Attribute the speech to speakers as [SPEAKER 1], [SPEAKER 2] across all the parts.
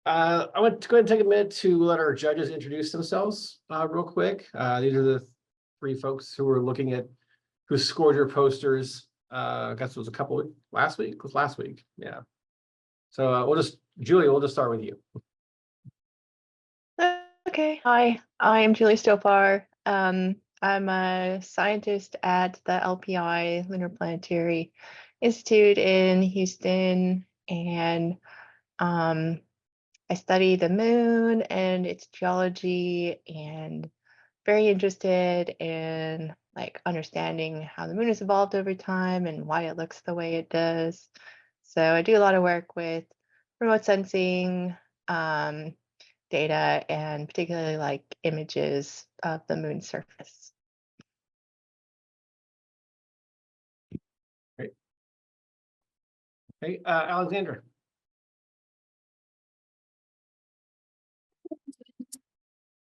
[SPEAKER 1] I want to go ahead and take a minute to let our judges introduce themselves real quick. These are the three folks who are looking at who scored your posters. I guess it was last week. It was last week. Yeah. So Julie, we'll just start with you.
[SPEAKER 2] Okay. Hi, I am Julie Stofar. I'm a scientist at the LPI Lunar Planetary Institute in Houston, and I study the moon and its geology, and very interested in like understanding how the moon has evolved over time and why it looks the way it does. So I do a lot of work with remote sensing, data, and particularly like images of the moon's surface.
[SPEAKER 1] Great. Hey, Alexandra.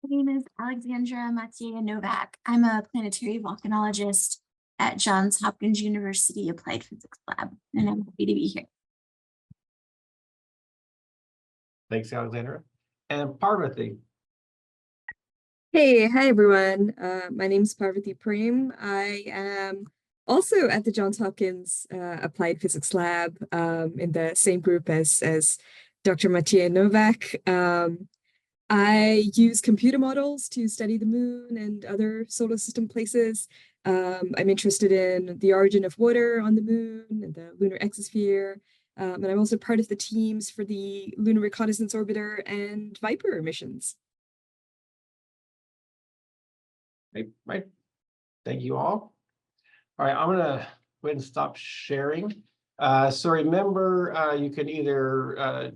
[SPEAKER 3] My name is Alexandra Matija Novak. I'm a planetary volcanologist at Johns Hopkins University Applied Physics Lab, and I'm happy to be here.
[SPEAKER 1] Thanks, Alexandra. And Parvati.
[SPEAKER 4] Hey, hi everyone. My name is Parvati Prem. I am also at the Johns Hopkins Applied Physics Lab in the same group as Dr. Matija Novak. I use computer models to study the moon and other solar system places. I'm interested in the origin of water on the moon and the lunar exosphere. And I'm also part of the teams for the Lunar Reconnaissance Orbiter and Viper missions.
[SPEAKER 1] Right. Thank you all. All right, I'm gonna go ahead and stop sharing. So remember, you can either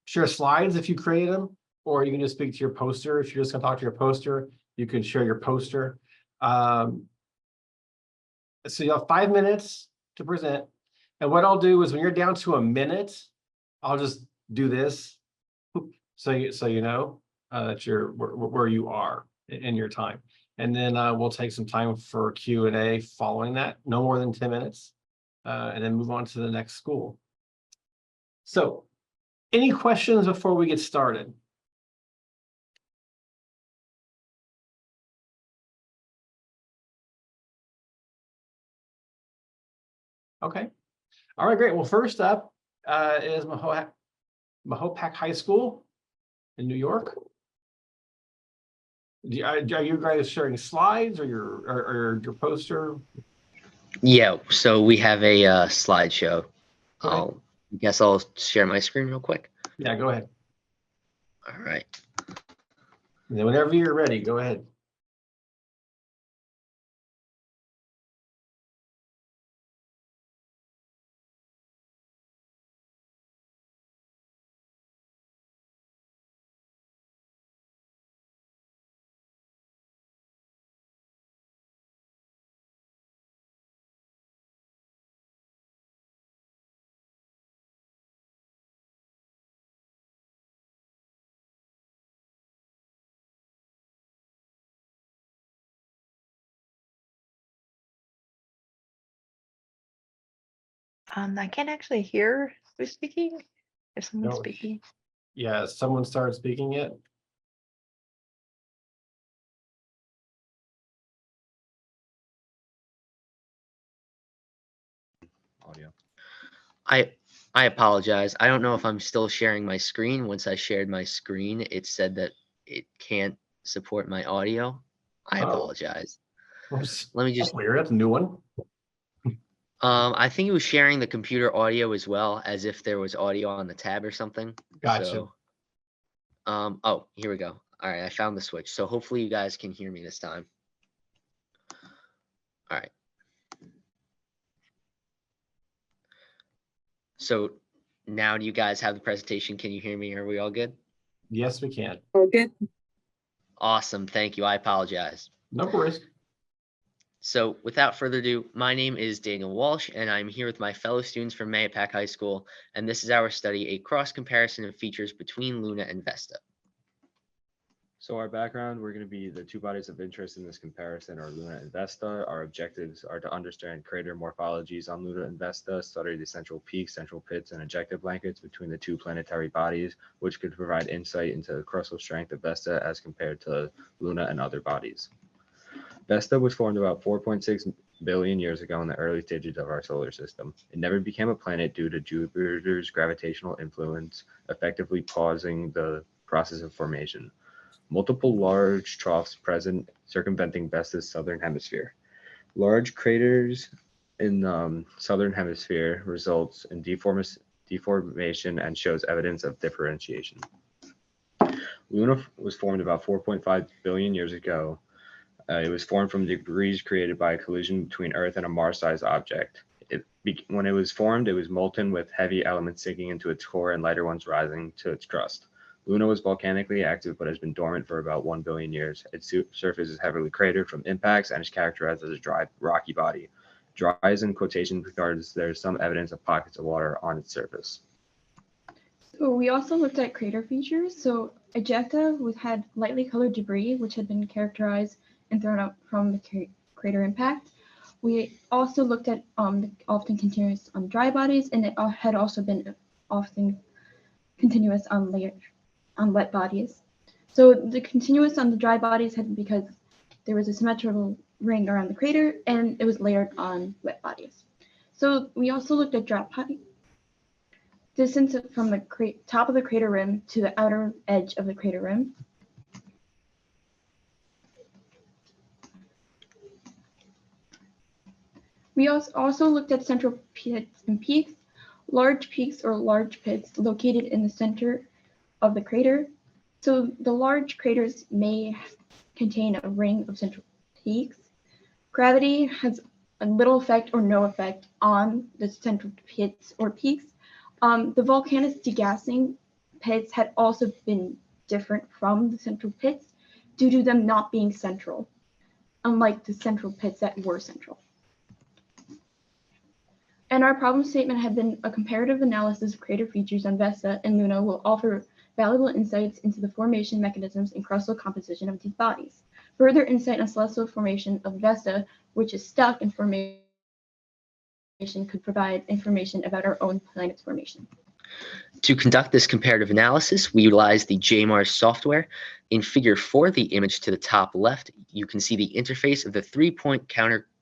[SPEAKER 1] share slides if you create them, or you can just speak to your poster. If you're just gonna talk to your poster, you can share your poster. So you have 5 minutes to present. And what I'll do is when you're down to a minute, I'll just do this. So you know that you're where you are in your time. And then we'll take some time for Q&A following that, no more than 10 minutes, and then move on to the next school. So any questions before we get started? Okay. All right, great. Well, first up is Mahopac High School in New York. Are you guys sharing slides or your poster?
[SPEAKER 5] Yeah, so we have a slideshow.
[SPEAKER 1] Okay.
[SPEAKER 5] I guess I'll share my screen real quick.
[SPEAKER 1] Yeah, go ahead.
[SPEAKER 5] All right.
[SPEAKER 1] And then whenever you're ready, go ahead.
[SPEAKER 2] I can't actually hear who's speaking. If someone's
[SPEAKER 1] No.
[SPEAKER 2] speaking.
[SPEAKER 1] Yeah, someone started speaking yet?
[SPEAKER 5] Audio. I apologize. I don't know if I'm still sharing my screen. Once I shared my screen, it said that it can't support my audio. I apologize.
[SPEAKER 1] Oops.
[SPEAKER 5] Let me just.
[SPEAKER 1] That's weird. That's a new one.
[SPEAKER 5] I think it was sharing the computer audio as well, as if there was audio on the tab or something.
[SPEAKER 1] Gotcha.
[SPEAKER 5] So, oh, here we go. All right, I found the switch. So hopefully you guys can hear me this time. All right. So now do you guys have the presentation? Can you hear me? Are we all good?
[SPEAKER 1] Yes, we can.
[SPEAKER 4] Oh, good.
[SPEAKER 5] Awesome. Thank you. I apologize.
[SPEAKER 1] No worries.
[SPEAKER 5] So without further ado, my name is Daniel Walsh, and I'm here with my fellow students from Mahopac High School, and this is our study, a cross comparison of features between Luna and Vesta.
[SPEAKER 6] So our background, we're going to be the two bodies of interest in this comparison are Luna and Vesta. Our objectives are to understand crater morphologies on Luna and Vesta, study the central peaks, central pits, and ejecta blankets between the two planetary bodies, which could provide insight into the crustal strength of Vesta as compared to Luna and other bodies. Vesta was formed about 4.6 billion years ago in the early stages of our solar system. It never became a planet due to Jupiter's gravitational influence, effectively pausing the process of formation. Multiple large troughs present circumventing Vesta's southern hemisphere. Large craters in the southern hemisphere results in deformation and shows evidence of differentiation. Luna was formed about 4.5 billion years ago. It was formed from debris created by a collision between Earth and a Mars-sized object. When it was formed, it was molten with heavy elements sinking into its core and lighter ones rising to its crust. Luna was volcanically active but has been dormant for about 1 billion years. Its surface is heavily cratered from impacts and is characterized as a dry, rocky body. Dry is in quotation because there is some evidence of pockets of water on its surface.
[SPEAKER 7] So we also looked at crater features. So ejecta had lightly colored debris, which had been characterized and thrown up from the crater impact. We also looked at often continuous on dry bodies, and it had also been often continuous on wet bodies. So the continuous on the dry bodies had because there was a symmetrical ring around the crater and it was layered on wet bodies. So we also looked at drop height, distance from the top of the crater rim to the outer edge of the crater rim. We also looked at central pits and peaks, large peaks or large pits located in the center of the crater. So the large craters may contain a ring of central peaks. Gravity has a little effect or no effect on the central pits or peaks. The volcanic degassing pits had also been different from the central pits due to them not being central, unlike the central pits that were central. And our problem statement had been a comparative analysis of crater features on Vesta and Luna will offer valuable insights into the formation mechanisms and crustal composition of these bodies. Further insight on celestial formation of Vesta, which is stuck in formation, could provide information about our own planet's formation.
[SPEAKER 5] To conduct this comparative analysis, we utilized the ExMASS software. In figure 4, the image to the top left, you can see the interface of the 3-point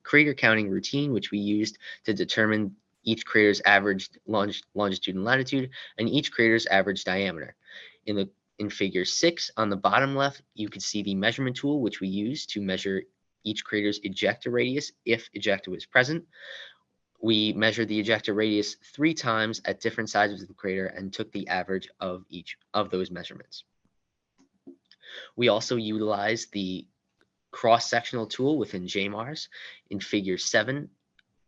[SPEAKER 5] crater counting routine, which we used to determine each crater's average longitude and latitude, and each crater's average diameter. In figure 6, on the bottom left, you can see the measurement tool, which we used to measure each crater's ejecta radius if ejecta was present. We measured the ejecta radius 3 times at different sizes of the crater and took the average of each of those measurements. We also utilized the cross-sectional tool within ExMASS. In figure 7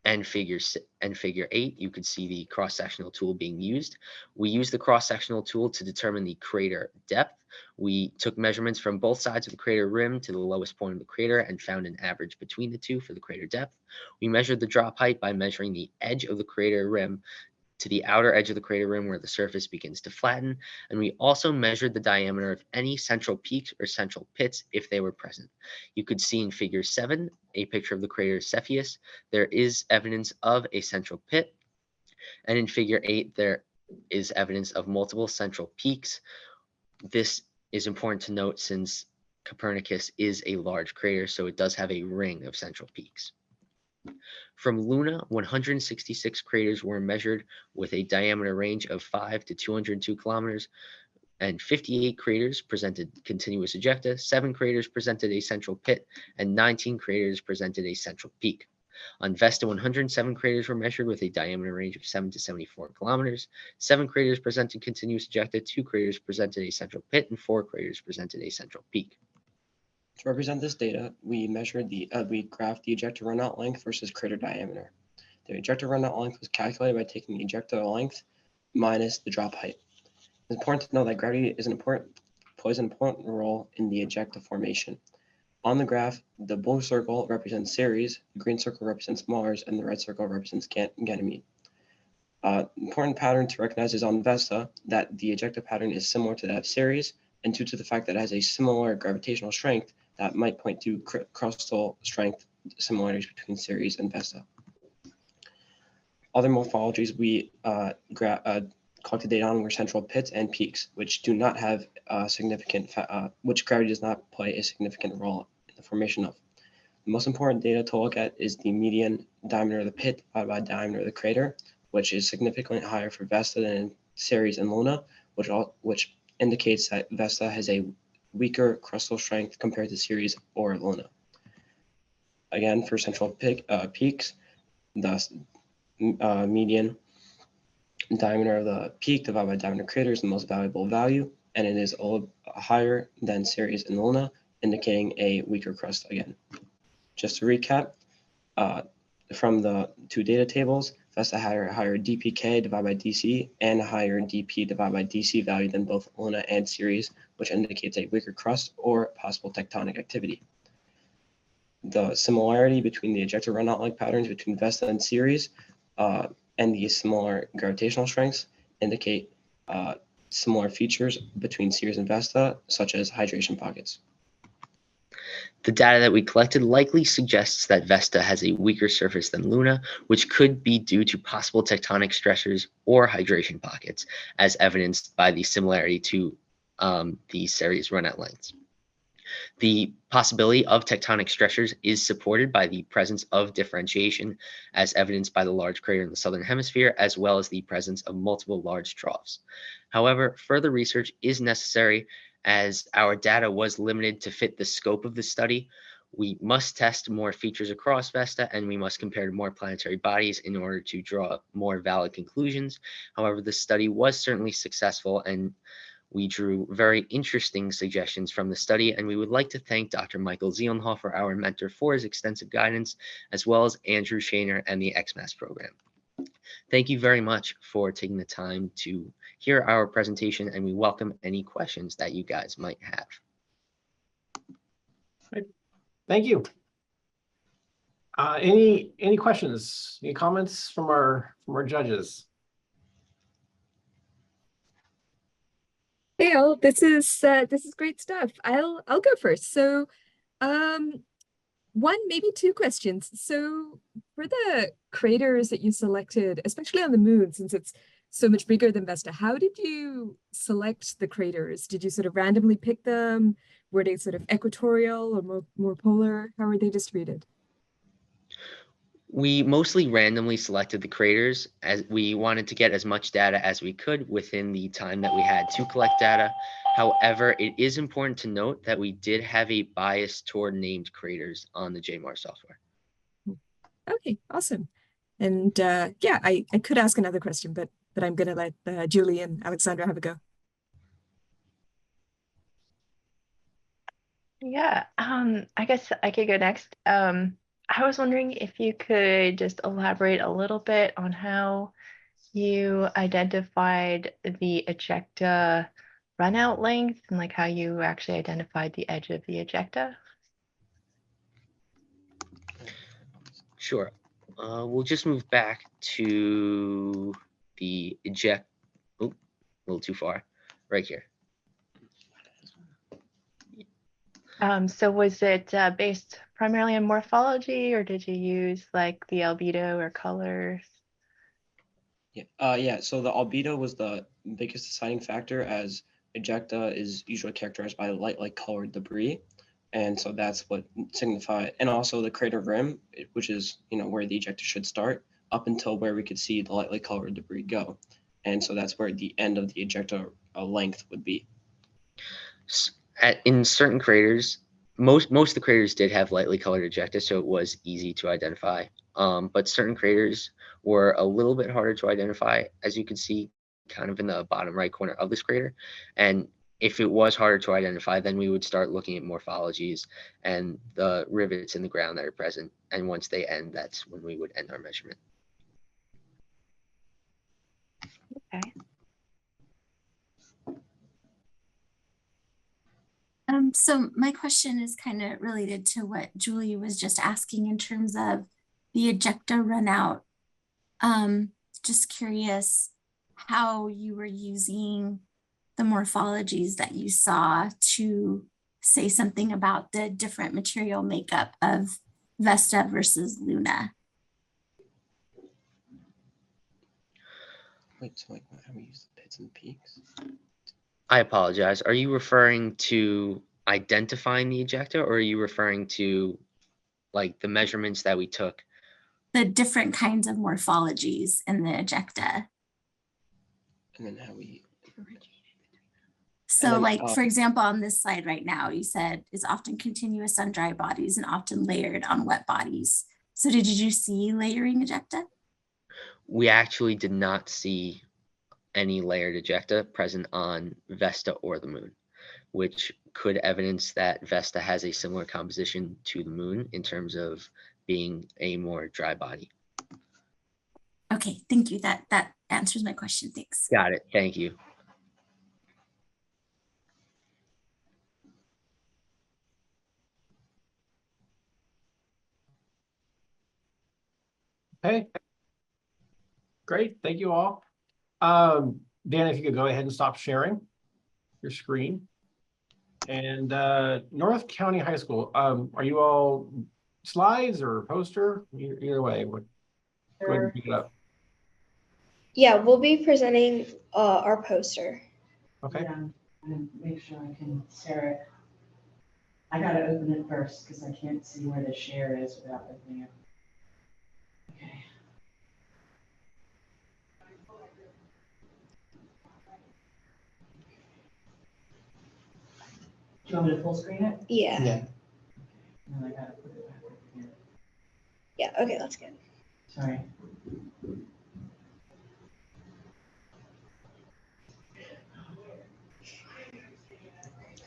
[SPEAKER 5] and figure 8, you can see the cross-sectional tool being used. We used the cross-sectional tool to determine the crater depth. We took measurements from both sides of the crater rim to the lowest point of the crater and found an average between the two for the crater depth. We measured the drop height by measuring the edge of the crater rim to the outer edge of the crater rim where the surface begins to flatten, and we also measured the diameter of any central peaks or central pits if they were present. You could see in figure 7, a picture of the crater Cepheus. There is evidence of a central pit, and in figure 8, there is evidence of multiple central peaks. This is important to note since Copernicus is a large crater, so it does have a ring of central peaks. From Luna, 166 craters were measured with a diameter range of 5 to 202 kilometers, and 58 craters presented continuous ejecta, 7 craters presented a central pit, and 19 craters presented a central peak. On Vesta, 107 craters were measured with a diameter range of 7 to 74 kilometers. 7 craters presented continuous ejecta, 2 craters presented a central pit, and 4 craters presented a central peak.
[SPEAKER 8] To represent this data, we measured we graphed the ejecta runout length versus crater diameter. The ejecta runout length was calculated by taking the ejecta length minus the drop height. It's important to know that gravity plays an important role in the ejecta formation. On the graph, the blue circle represents Ceres, the green circle represents Mars, and the red circle represents Ganymede. Important pattern to recognize is on Vesta that the ejecta pattern is similar to that of Ceres, and due to the fact that it has a similar gravitational strength, that might point to crustal strength similarities between Ceres and Vesta. Other morphologies we collected data on were central pits and peaks, which do not have which gravity does not play a significant role in the formation of. The most important data to look at is the median diameter of the pit divided by diameter of the crater, which is significantly higher for Vesta than in Ceres and Luna, which indicates that Vesta has a weaker crustal strength compared to Ceres or Luna. Again, for central peaks, the median diameter of the peak divided by diameter of the crater is the most valuable value, and it is a little higher than Ceres and Luna, indicating a weaker crust again. Just to recap, from the two data tables, Vesta had a higher dpk divided by dc and a higher dp divided by dc value than both Luna and Ceres, which indicates a weaker crust or possible tectonic activity. The similarity between the ejecta runout length patterns between Vesta and Ceres and the similar gravitational strengths indicate similar features between Ceres and Vesta, such as hydration pockets.
[SPEAKER 5] The data that we collected likely suggests that Vesta has a weaker surface than Luna, which could be due to possible tectonic stressors or hydration pockets, as evidenced by the similarity to the Ceres runout lengths. The possibility of tectonic stressors is supported by the presence of differentiation, as evidenced by the large crater in the southern hemisphere, as well as the presence of multiple large troughs. However, further research is necessary as our data was limited to fit the scope of the study. We must test more features across Vesta, and we must compare to more planetary bodies in order to draw more valid conclusions. However, the study was certainly successful, and we drew very interesting suggestions from the study, and we would like to thank Dr. Michael Zielenhofer, our mentor, for his extensive guidance, as well as Andrew Shaner and the ExMASS program. Thank you very much for taking the time to hear our presentation, and we welcome any questions that you guys might have.
[SPEAKER 1] Thank you. Any questions? Any comments from our judges?
[SPEAKER 4] Hey all, this is great stuff. I'll go first. So, one, maybe two questions. So, for the craters that you selected, especially on the moon, since it's so much bigger than Vesta, how did you select the craters? Did you sort of randomly pick them? Were they sort of equatorial or more polar? How were they distributed?
[SPEAKER 5] We mostly randomly selected the craters, as we wanted to get as much data as we could within the time that we had to collect data. However, it is important to note that we did have a bias toward named craters on the JMAR software.
[SPEAKER 4] Okay, awesome. And yeah, I could ask another question, but I'm going to let Julie and Alexandra have a go.
[SPEAKER 2] Yeah, I guess I could go next. I was wondering if you could just elaborate a little bit on how you identified the ejecta runout length and like how you actually identified the edge of the ejecta.
[SPEAKER 5] Sure. We'll just move back to the eject. Oh, a little too far. Right here.
[SPEAKER 2] So was it based primarily on morphology, or did you use like the albedo or colors?
[SPEAKER 8] Yeah. So the albedo was the biggest deciding factor, as ejecta is usually characterized by light colored debris, and so that's what signified. And also the crater rim, which is where the ejecta should start, up until where we could see the lightly colored debris go, and so that's where the end of the ejecta length would be.
[SPEAKER 5] In certain craters, most of the craters did have lightly colored ejecta, so it was easy to identify. But certain craters were a little bit harder to identify, as you can see kind of in the bottom right corner of this crater. And if it was harder to identify, then we would start looking at morphologies and the rivets in the ground that are present. And once they end, that's when we would end our measurement.
[SPEAKER 2] Okay.
[SPEAKER 3] So my question is kind of related to what Julie was just asking in terms of the ejecta runout. Just curious how you were using the morphologies that you saw to say something about the different material makeup of Vesta versus Luna.
[SPEAKER 8] Wait, so like how we use the pits and peaks?
[SPEAKER 5] I apologize. Are you referring to identifying the ejecta, or are you referring to like the measurements that we took?
[SPEAKER 3] The different kinds of morphologies in the ejecta.
[SPEAKER 8] And then how we
[SPEAKER 3] So
[SPEAKER 8] then,
[SPEAKER 3] like, for example, on this slide right now, you said is often continuous on dry bodies and often layered on wet bodies. So did you see layering ejecta?
[SPEAKER 5] We actually did not see any layered ejecta present on Vesta or the Moon, which could evidence that Vesta has a similar composition to the Moon in terms of being a more dry body.
[SPEAKER 3] Okay, thank you. That answers my question. Thanks.
[SPEAKER 5] Got it. Thank you.
[SPEAKER 1] Okay. Great, thank you all. Dan, if you could go ahead and stop sharing your screen. And North County High School, are you all slides or poster? Either way, go ahead and pick it up.
[SPEAKER 9] Yeah, we'll be presenting our poster.
[SPEAKER 1] Okay.
[SPEAKER 10] Yeah, and make sure I can share it. I gotta open it first because I can't see where the share is without opening it. Okay. Do you want me to full screen it?
[SPEAKER 9] Yeah.
[SPEAKER 10] And then I gotta put it back over here.
[SPEAKER 9] Yeah, okay, that's good.
[SPEAKER 10] Sorry.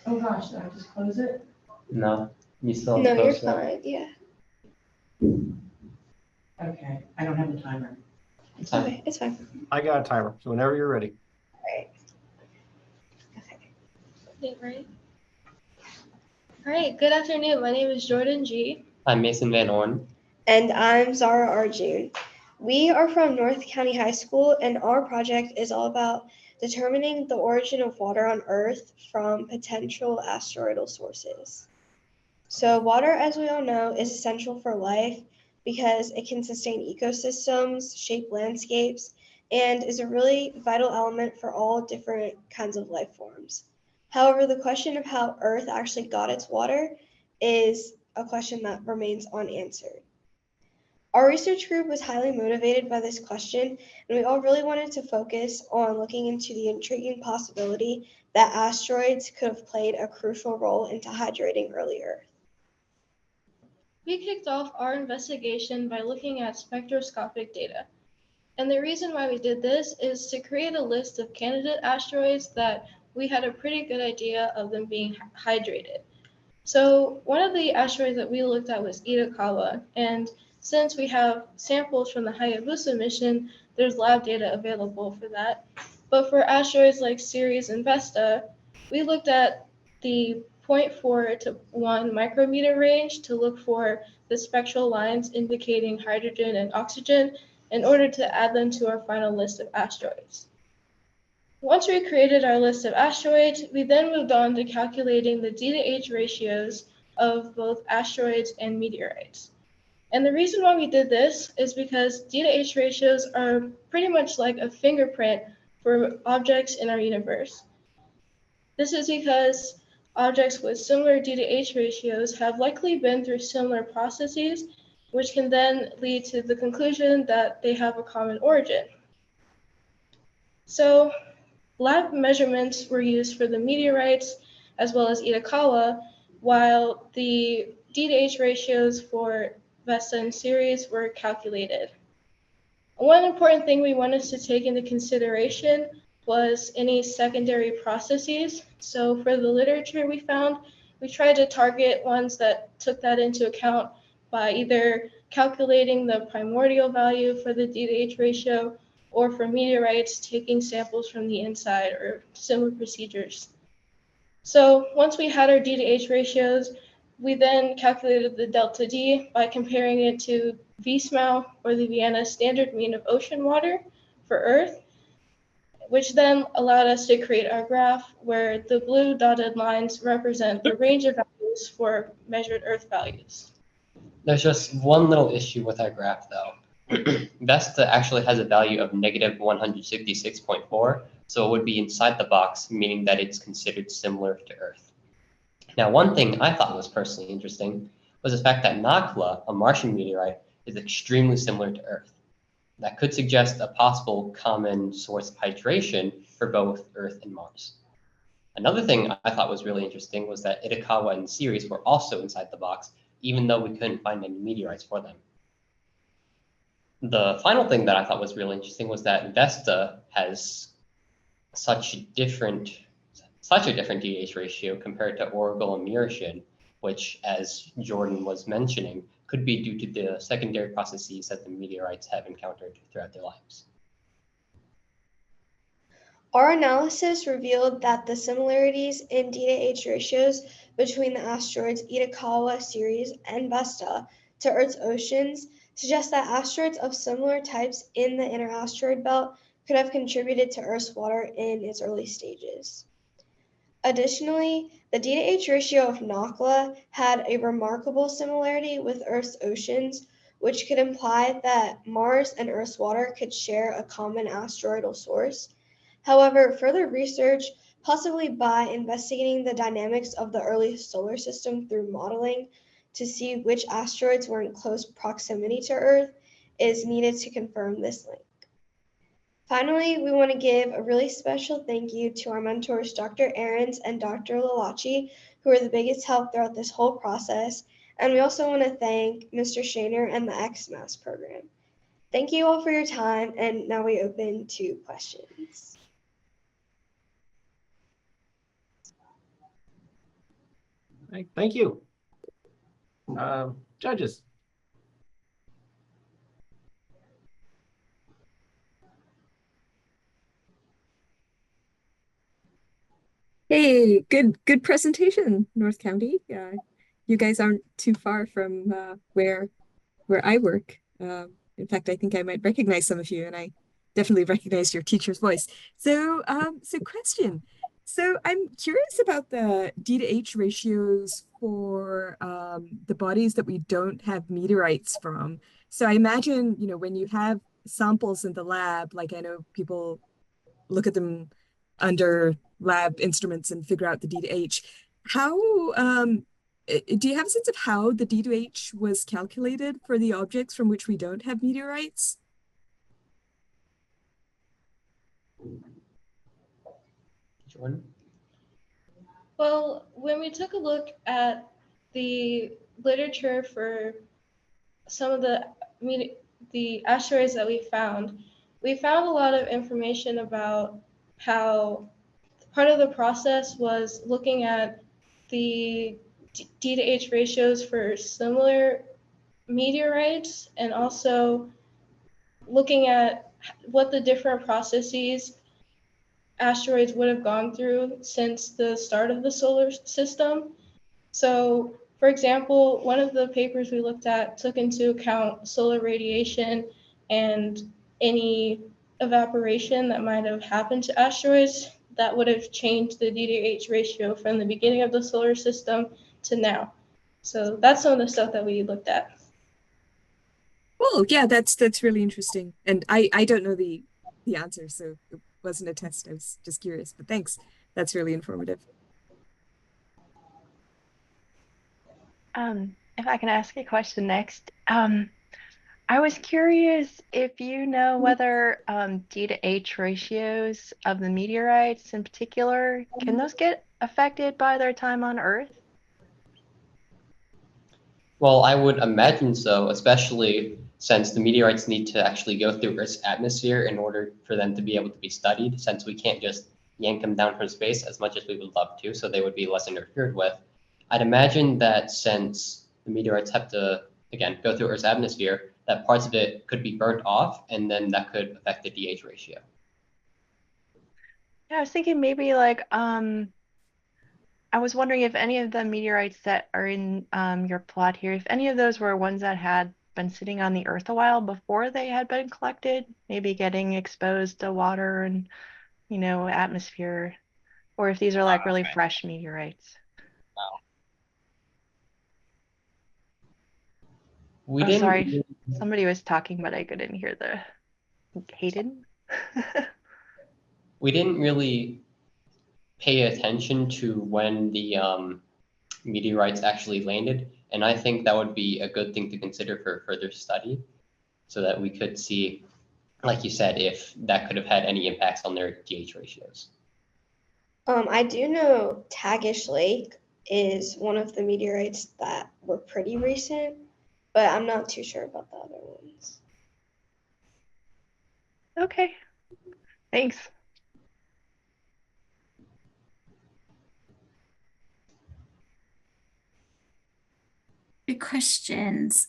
[SPEAKER 10] Oh gosh, did I just close it?
[SPEAKER 11] No, you still
[SPEAKER 9] No, you're
[SPEAKER 11] post it.
[SPEAKER 9] fine. Yeah.
[SPEAKER 10] Okay, I don't have the timer.
[SPEAKER 11] It's fine.
[SPEAKER 9] Okay, it's fine.
[SPEAKER 1] I got a timer, so whenever you're ready.
[SPEAKER 9] All right. Okay.
[SPEAKER 12] Right. All right, good afternoon. My name is Jordan G.
[SPEAKER 11] I'm Mason Van Orn.
[SPEAKER 9] And I'm Zara Arjun. We are from North County High School, and our project is all about determining the origin of water on Earth from potential asteroidal sources. So water, as we all know, is essential for life because it can sustain ecosystems, shape landscapes, and is a really vital element for all different kinds of life forms. However, the question of how Earth actually got its water is a question that remains unanswered. Our research group was highly motivated by this question, and we all really wanted to focus on looking into the intriguing possibility that asteroids could have played a crucial role into hydrating early Earth.
[SPEAKER 12] We kicked off our investigation by looking at spectroscopic data. And the reason why we did this is to create a list of candidate asteroids that we had a pretty good idea of them being hydrated. So one of the asteroids that we looked at was Itokawa, and since we have samples from the Hayabusa mission, there's lab data available for that. But for asteroids like Ceres and Vesta, we looked at the 0.4 to 1 micrometer range to look for the spectral lines indicating hydrogen and oxygen in order to add them to our final list of asteroids. Once we created our list of asteroids, we then moved on to calculating the D to H ratios of both asteroids and meteorites. And the reason why we did this is because D to H ratios are pretty much like a fingerprint for objects in our universe. This is because objects with similar D to H ratios have likely been through similar processes, which can then lead to the conclusion that they have a common origin. So lab measurements were used for the meteorites as well as Itokawa, while the D to H ratios for Vesta and Ceres were calculated. One important thing we wanted to take into consideration was any secondary processes. So for the literature we found, we tried to target ones that took that into account by either calculating the primordial value for the D to H ratio, or for meteorites, taking samples from the inside or similar procedures. So once we had our D to H ratios, we then calculated the delta D by comparing it to VSMAU, or the Vienna Standard Mean of Ocean Water for Earth. which then allowed us to create our graph where the blue dotted lines represent the range of values for measured Earth values.
[SPEAKER 11] There's just one little issue with our graph though. Vesta actually has a value of negative 166.4, so it would be inside the box, meaning that it's considered similar to Earth. Now, one thing I thought was personally interesting was the fact that Nakla, a Martian meteorite, is extremely similar to Earth. That could suggest a possible common source of hydration for both Earth and Mars. Another thing I thought was really interesting was that Itokawa and Ceres were also inside the box, even though we couldn't find any meteorites for them. The final thing that I thought was really interesting was that Vesta has such a different DH ratio compared to Aurigal and Mirashin, which, as Jordan was mentioning, could be due to the secondary processes that the meteorites have encountered throughout their lives.
[SPEAKER 9] Our analysis revealed that the similarities in D/H ratios between the asteroids Itokawa, Ceres, and Vesta to Earth's oceans suggest that asteroids of similar types in the inner asteroid belt could have contributed to Earth's water in its early stages. Additionally, the D/H ratio of Nakla had a remarkable similarity with Earth's oceans, which could imply that Mars and Earth's water could share a common asteroidal source. However, further research, possibly by investigating the dynamics of the early solar system through modeling to see which asteroids were in close proximity to Earth, is needed to confirm this link. Finally, we want to give a really special thank you to our mentors, Dr. Ahrens and Dr. Lalachi, who were the biggest help throughout this whole process. And we also want to thank Mr. Shaner and the ExMASS program. Thank you all for your time, and now we open to questions.
[SPEAKER 1] Right, thank you. Judges.
[SPEAKER 4] Hey, good presentation, North County. You guys aren't too far from where I work. In fact, I think I might recognize some of you, and I definitely recognize your teacher's voice. So, question. So I'm curious about the D to H ratios for the bodies that we don't have meteorites from. So I imagine, when you have samples in the lab, like I know people look at them under lab instruments and figure out the D to H. How do you have a sense of how the D to H was calculated for the objects from which we don't have meteorites?
[SPEAKER 11] Jordan?
[SPEAKER 12] Well, when we took a look at the literature for some of the asteroids that we found a lot of information about how part of the process was looking at the D to H ratios for similar meteorites and also looking at what the different processes asteroids would have gone through since the start of the solar system. So, for example, one of the papers we looked at took into account solar radiation and any evaporation that might have happened to asteroids that would have changed the D to H ratio from the beginning of the solar system to now. So that's some of the stuff that we looked at.
[SPEAKER 4] Oh, yeah, that's really interesting. And I don't know the answer, so it wasn't a test. I was just curious, but thanks. That's really informative.
[SPEAKER 2] If I can ask a question next. I was curious if you know whether D to H ratios of the meteorites in particular, can those get affected by their time on Earth?
[SPEAKER 11] Well, I would imagine so, especially since the meteorites need to actually go through Earth's atmosphere in order for them to be able to be studied, since we can't just yank them down from space as much as we would love to, so they would be less interfered with. I'd imagine that since the meteorites have to, again, go through Earth's atmosphere, that parts of it could be burnt off, and then that could affect the DH ratio.
[SPEAKER 2] Yeah, I was thinking maybe like I was wondering if any of the meteorites that are in your plot here, if any of those were ones that had been sitting on the Earth a while before they had been collected, maybe getting exposed to water and you know, atmosphere, or if these are like really
[SPEAKER 13] Okay.
[SPEAKER 2] fresh meteorites.
[SPEAKER 11] We
[SPEAKER 2] Oh,
[SPEAKER 11] didn't
[SPEAKER 2] sorry.
[SPEAKER 11] really-
[SPEAKER 2] Somebody was talking, but I couldn't hear the Hayden.
[SPEAKER 11] we didn't really pay attention to when the meteorites actually landed, and I think that would be a good thing to consider for further study, so that we could see, like you said, if that could have had any impacts on their DH ratios.
[SPEAKER 9] I do know Tagish Lake is one of the meteorites that were pretty recent, but I'm not too sure about the other ones.
[SPEAKER 2] Okay, thanks.
[SPEAKER 3] Good questions.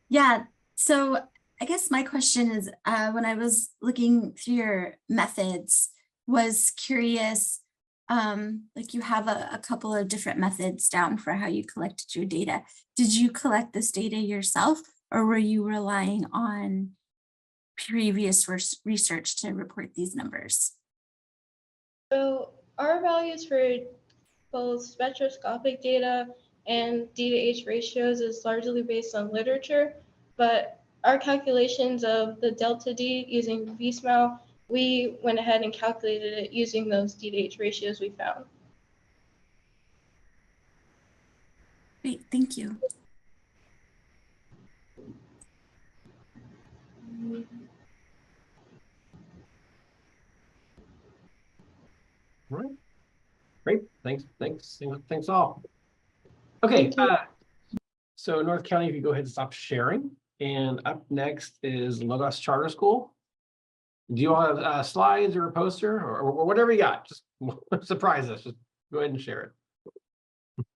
[SPEAKER 3] Yeah, so I guess my question is, when I was looking through your methods, was curious, like you have a couple of different methods down for how you collected your data. Did you collect this data yourself, or were you relying on previous research to report these numbers?
[SPEAKER 12] So our values for both spectroscopic data and D to H ratios is largely based on literature, but our calculations of the delta D using VSMAL, we went ahead and calculated it using those D to H ratios we found.
[SPEAKER 3] Great, thank you.
[SPEAKER 1] All right. Great. Thanks all. Okay. So North County, if you go ahead and stop sharing. And up next is Logos Charter School. Do you all have slides or a poster or whatever you got? Just surprise us. Just go ahead and share it.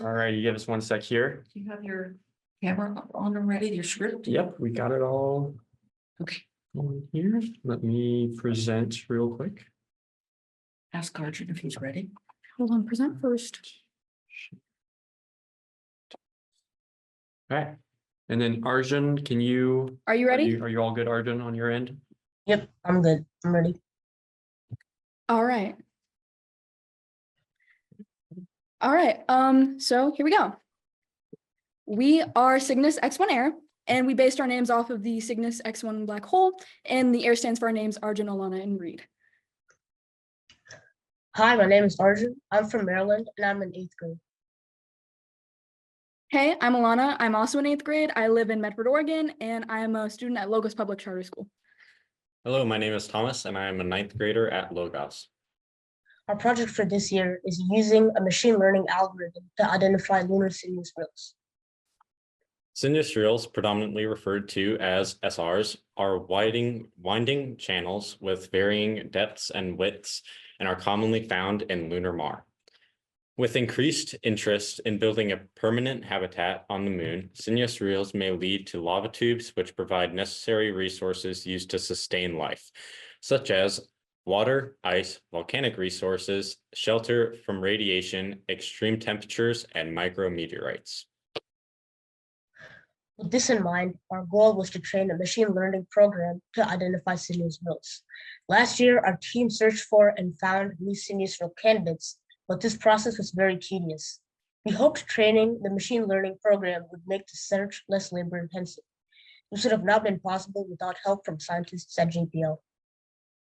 [SPEAKER 14] All right, you give us 1 sec here.
[SPEAKER 10] Do you have your camera on and ready, your script?
[SPEAKER 14] Yep, we got it all
[SPEAKER 10] Okay,
[SPEAKER 14] on here. Let me present real quick.
[SPEAKER 10] ask Arjun if he's ready.
[SPEAKER 4] Hold on, present first.
[SPEAKER 14] Okay, and then Arjun, can you?
[SPEAKER 4] Are you ready?
[SPEAKER 14] Are you all good, Arjun, on your end?
[SPEAKER 13] Yep, I'm good. I'm ready.
[SPEAKER 4] All right. All right, so here we go. We are Cygnus X1 Air, and we based our names off of the Cygnus X1 black hole, and the air stands for our names Arjun, Alana, and Reed.
[SPEAKER 13] Hi, my name is Arjun. I'm from Maryland and I'm in 8th grade.
[SPEAKER 4] Hey, I'm Alana. I'm also in 8th grade. I live in Medford, Oregon, and I am a student at Logos Public Charter School.
[SPEAKER 14] Hello, my name is Thomas and I am a 9th grader at Logos.
[SPEAKER 13] Our project for this year is using a machine learning algorithm to identify lunar Sirius rills.
[SPEAKER 14] Sirius rills, predominantly referred to as SRs, are winding channels with varying depths and widths and are commonly found in lunar Mars. With increased interest in building a permanent habitat on the moon, Sirius rills may lead to lava tubes which provide necessary resources used to sustain life, such as water, ice, volcanic resources, shelter from radiation, extreme temperatures, and micrometeorites.
[SPEAKER 13] With this in mind, our goal was to train a machine learning program to identify Sirius rills. Last year, our team searched for and found new Sirius rill candidates, but this process was very tedious. We hoped training the machine learning program would make the search less labor intensive. This would have not been possible without help from scientists at JPL.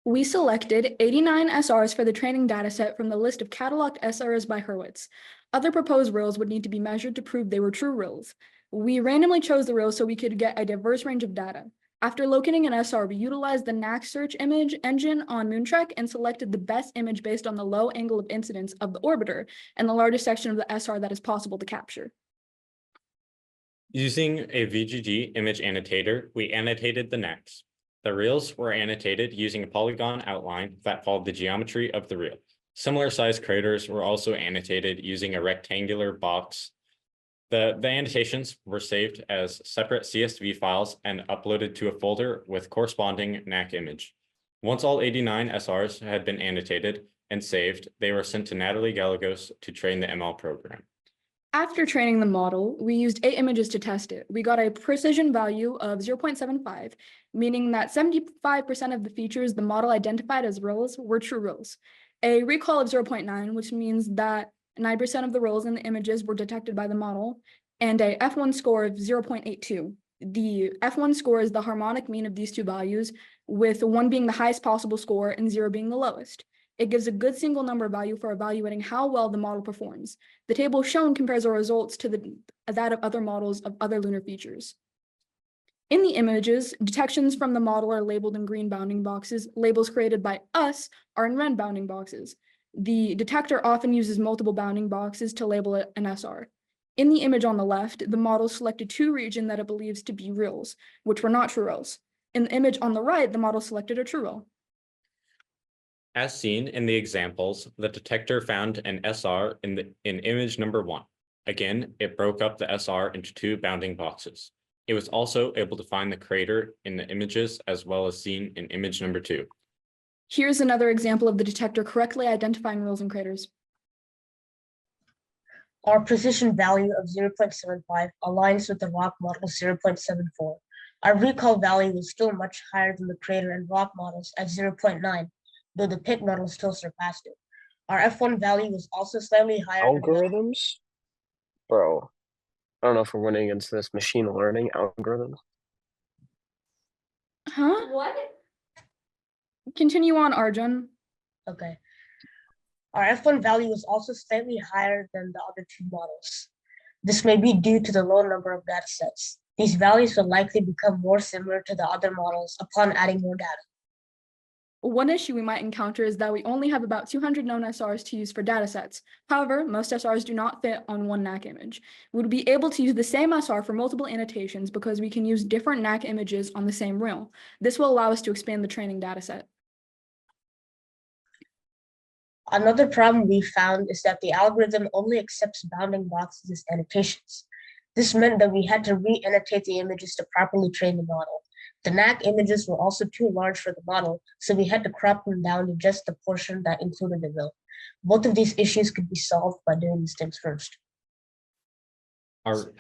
[SPEAKER 4] We selected 89 SRs for the training dataset from the list of cataloged SRs by Hurwitz. Other proposed rills would need to be measured to prove they were true rills. We randomly chose the rills so we could get a diverse range of data. After locating an SR, we utilized the NAC search image engine on Moontrek and selected the best image based on the low angle of incidence of the orbiter and the largest section of the SR that is possible to capture.
[SPEAKER 14] Using a VGG image annotator, we annotated the NACs. The reels were annotated using a polygon outline that followed the geometry of the reel. Similar sized craters were also annotated using a rectangular box. The annotations were saved as separate CSV files and uploaded to a folder with corresponding NAC image. Once all 89 SRs had been annotated and saved, they were sent to Natalie Gallegos to train the ML program.
[SPEAKER 15] After training the model, we used 8 images to test it. We got a precision value of 0.75, meaning that 75% of the features the model identified as roles were true roles. A recall of 0.9, which means that 9% of the roles in the images were detected by the model, and a F1 score of 0.82. The F1 score is the harmonic mean of these two values, with 1 being the highest possible score and 0 being the lowest. It gives a good single number value for evaluating how well the model performs. The table shown compares our results to that of other models of other lunar features. In the images, detections from the model are labeled in green bounding boxes. Labels created by us are in red bounding boxes. The detector often uses multiple bounding boxes to label it an SR. In the image on the left, the model selected 2 regions that it believes to be reals, which were not true reals. In the image on the right, the model selected a true rel.
[SPEAKER 14] As seen in the examples, the detector found an SR in image number 1. Again, it broke up the SR into 2 bounding boxes. It was also able to find the crater in the images as well as seen in image number 2.
[SPEAKER 15] Here's another example of the detector correctly identifying rills and craters.
[SPEAKER 13] Our precision value of 0.75 aligns with the rock model 0.74. Our recall value is still much higher than the crater and rock models at 0.9, though the pit model still surpassed it. Our F1 value was also slightly higher.
[SPEAKER 8] Algorithms? Bro, I don't know if we're winning against this machine learning algorithms.
[SPEAKER 15] Huh? What? Continue on, Arjun.
[SPEAKER 13] Okay. Our F1 value is also slightly higher than the other 2 models. This may be due to the low number of data sets. These values will likely become more similar to the other models upon adding more data.
[SPEAKER 15] One issue we might encounter is that we only have about 200 known SRs to use for datasets. However, most SRs do not fit on one NAC image. We would be able to use the same SR for multiple annotations because we can use different NAC images on the same reel. This will allow us to expand the training dataset.
[SPEAKER 13] Another problem we found is that the algorithm only accepts bounding boxes as annotations. This meant that we had to re-annotate the images to properly train the model. The NAC images were also too large for the model, so we had to crop them down to just the portion that included the reel. Both of these issues could be solved by doing these things first.
[SPEAKER 14] Our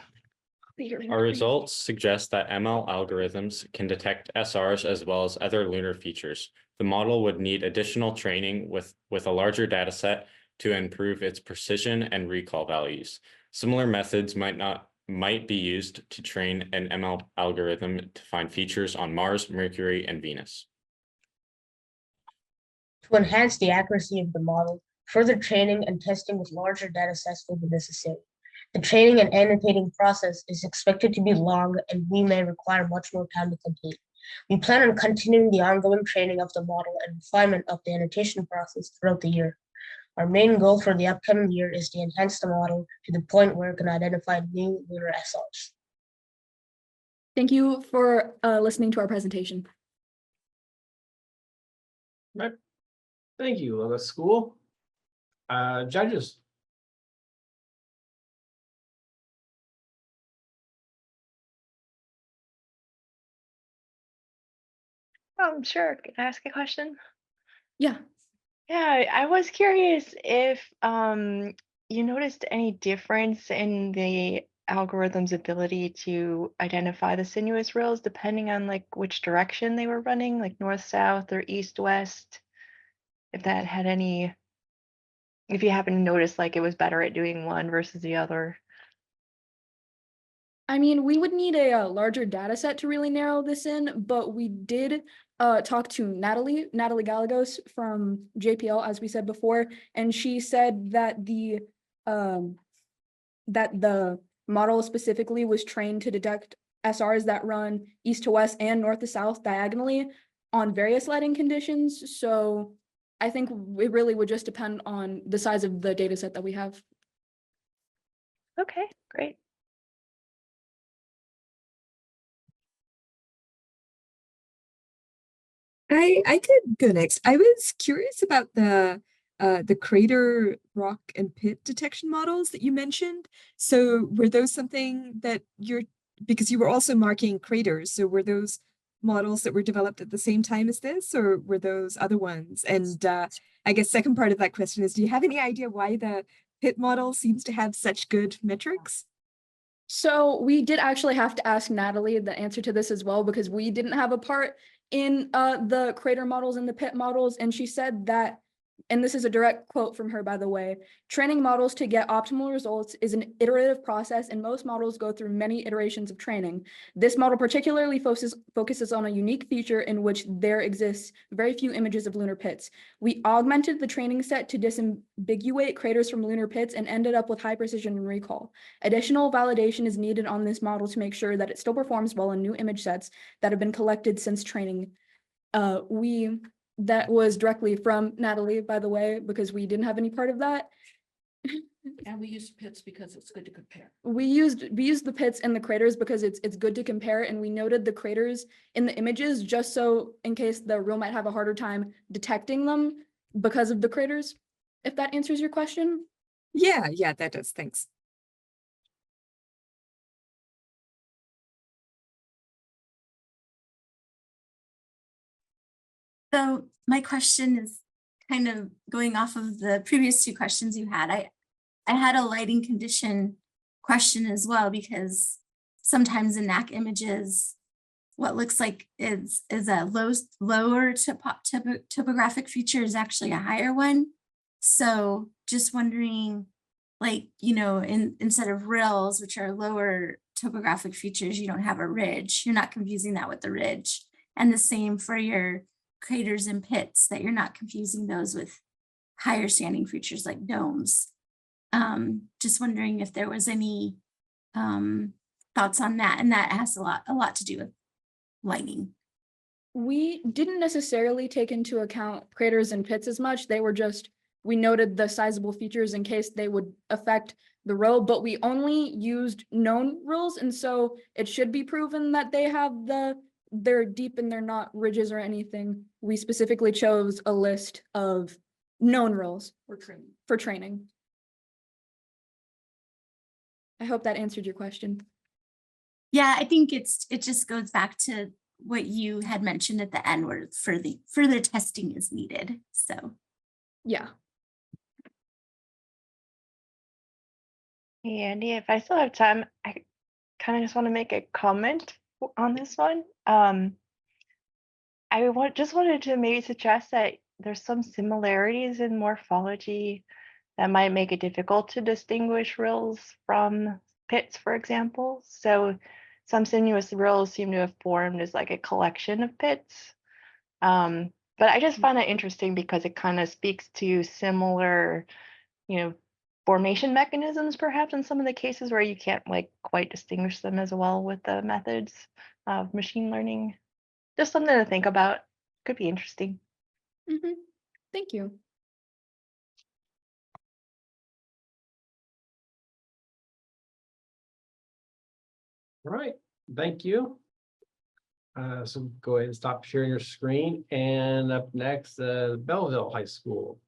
[SPEAKER 14] results suggest that ML algorithms can detect SRs as well as other lunar features. The model would need additional training with a larger data set to improve its precision and recall values. Similar methods might be used to train an ML algorithm to find features on Mars, Mercury, and Venus.
[SPEAKER 13] To enhance the accuracy of the model, further training and testing with larger data sets will be necessary. The training and annotating process is expected to be long, and we may require much more time to complete. We plan on continuing the ongoing training of the model and refinement of the annotation process throughout the year. Our main goal for the upcoming year is to enhance the model to the point where it can identify new lunar SRs.
[SPEAKER 15] Thank you for listening to our presentation.
[SPEAKER 1] Right. Thank you, Logos School. Judges.
[SPEAKER 2] Sure. Can I ask a question?
[SPEAKER 15] Yeah.
[SPEAKER 2] Yeah, I was curious if you noticed any difference in the algorithm's ability to identify the sinuous rills depending on like which direction they were running, like north, south, or east, west. If that had any, if you happen to notice like it was better at doing one versus the other.
[SPEAKER 15] I mean, we would need a larger data set to really narrow this in, but we did talk to Natalie Gallegos from JPL, as we said before, and she said that the model specifically was trained to detect SRs that run east to west and north to south diagonally on various lighting conditions. So I think it really would just depend on the size of the data set that we have.
[SPEAKER 2] Okay, great.
[SPEAKER 4] I could go next. I was curious about the crater, rock, and pit detection models that you mentioned. So were those something that because you were also marking craters, so were those models that were developed at the same time as this, or were those other ones? And I guess second part of that question is, do you have any idea why the pit model seems to have such good metrics?
[SPEAKER 15] So we did actually have to ask Natalie the answer to this as well, because we didn't have a part in the crater models and the pit models. And she said that, and this is a direct quote from her, by the way, training models to get optimal results is an iterative process, and most models go through many iterations of training. This model particularly focuses on a unique feature in which there exists very few images of lunar pits. We augmented the training set to disambiguate craters from lunar pits and ended up with high precision and recall. Additional validation is needed on this model to make sure that it still performs well in new image sets that have been collected since training. That was directly from Natalie, by the way, because we didn't have any part of that.
[SPEAKER 10] And we use pits because it's good to compare.
[SPEAKER 15] We used the pits and the craters because it's good to compare, and we noted the craters in the images just so in case the reel might have a harder time detecting them because of the craters, if that answers your question.
[SPEAKER 4] Yeah, that does. Thanks.
[SPEAKER 3] So my question is kind of going off of the previous two questions you had. I had a lighting condition question as well, because sometimes in NAC images, what looks like is a lower topographic feature is actually a higher one. So just wondering, like, you know, instead of rills, which are lower topographic features, you don't have a ridge. You're not confusing that with the ridge. And the same for your craters and pits, that you're not confusing those with higher standing features like domes. Just wondering if there was any thoughts on that, and that has a lot to do with lighting.
[SPEAKER 15] We didn't necessarily take into account craters and pits as much. They were just, we noted the sizable features in case they would affect the row, but we only used known rules, and so it should be proven that they have they're deep and they're not ridges or anything. We specifically chose a list of known rules for training. I hope that answered your question.
[SPEAKER 3] Yeah, I think it just goes back to what you had mentioned at the end, where further testing is needed. So
[SPEAKER 15] yeah.
[SPEAKER 2] Hey, Andy, if I still have time, I kind of just want to make a comment on this one. Just wanted to maybe suggest that there's some similarities in morphology that might make it difficult to distinguish rills from pits, for example. So some sinuous rills seem to have formed as like a collection of pits. But I just find that interesting because it kind of speaks to similar, formation mechanisms, perhaps in some of the cases where you can't like quite distinguish them as well with the methods of machine learning. Just something to think about. Could be interesting.
[SPEAKER 15] Thank you.
[SPEAKER 1] All right, thank you. So go ahead and stop sharing your screen. And up next, Belleville High School.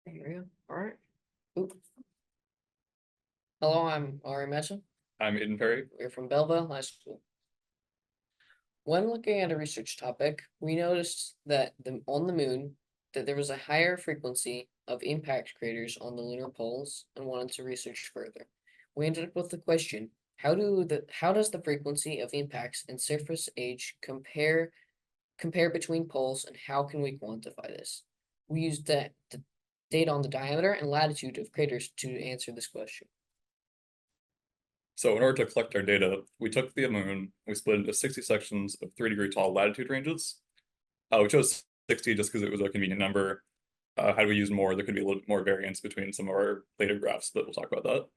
[SPEAKER 16] There you go. All right. Oop. Hello, I'm Ari Mesa.
[SPEAKER 17] I'm Aiden Perry.
[SPEAKER 16] We're from Belleville High School. When looking at a research topic, we noticed that on the moon, that there was a higher frequency of impact craters on the lunar poles, and wanted to research further. We ended up with the question, how does the frequency of impacts and surface age compare between poles, and how can we quantify this? We used the data on the diameter and latitude of craters to answer this question.
[SPEAKER 17] So in order to collect our data, we took the moon, we split into 60 sections of 3-degree tall latitude ranges. We chose 60 just because it was a convenient number. Had we used more, there could be a little more variance between some of our later graphs, but we'll talk about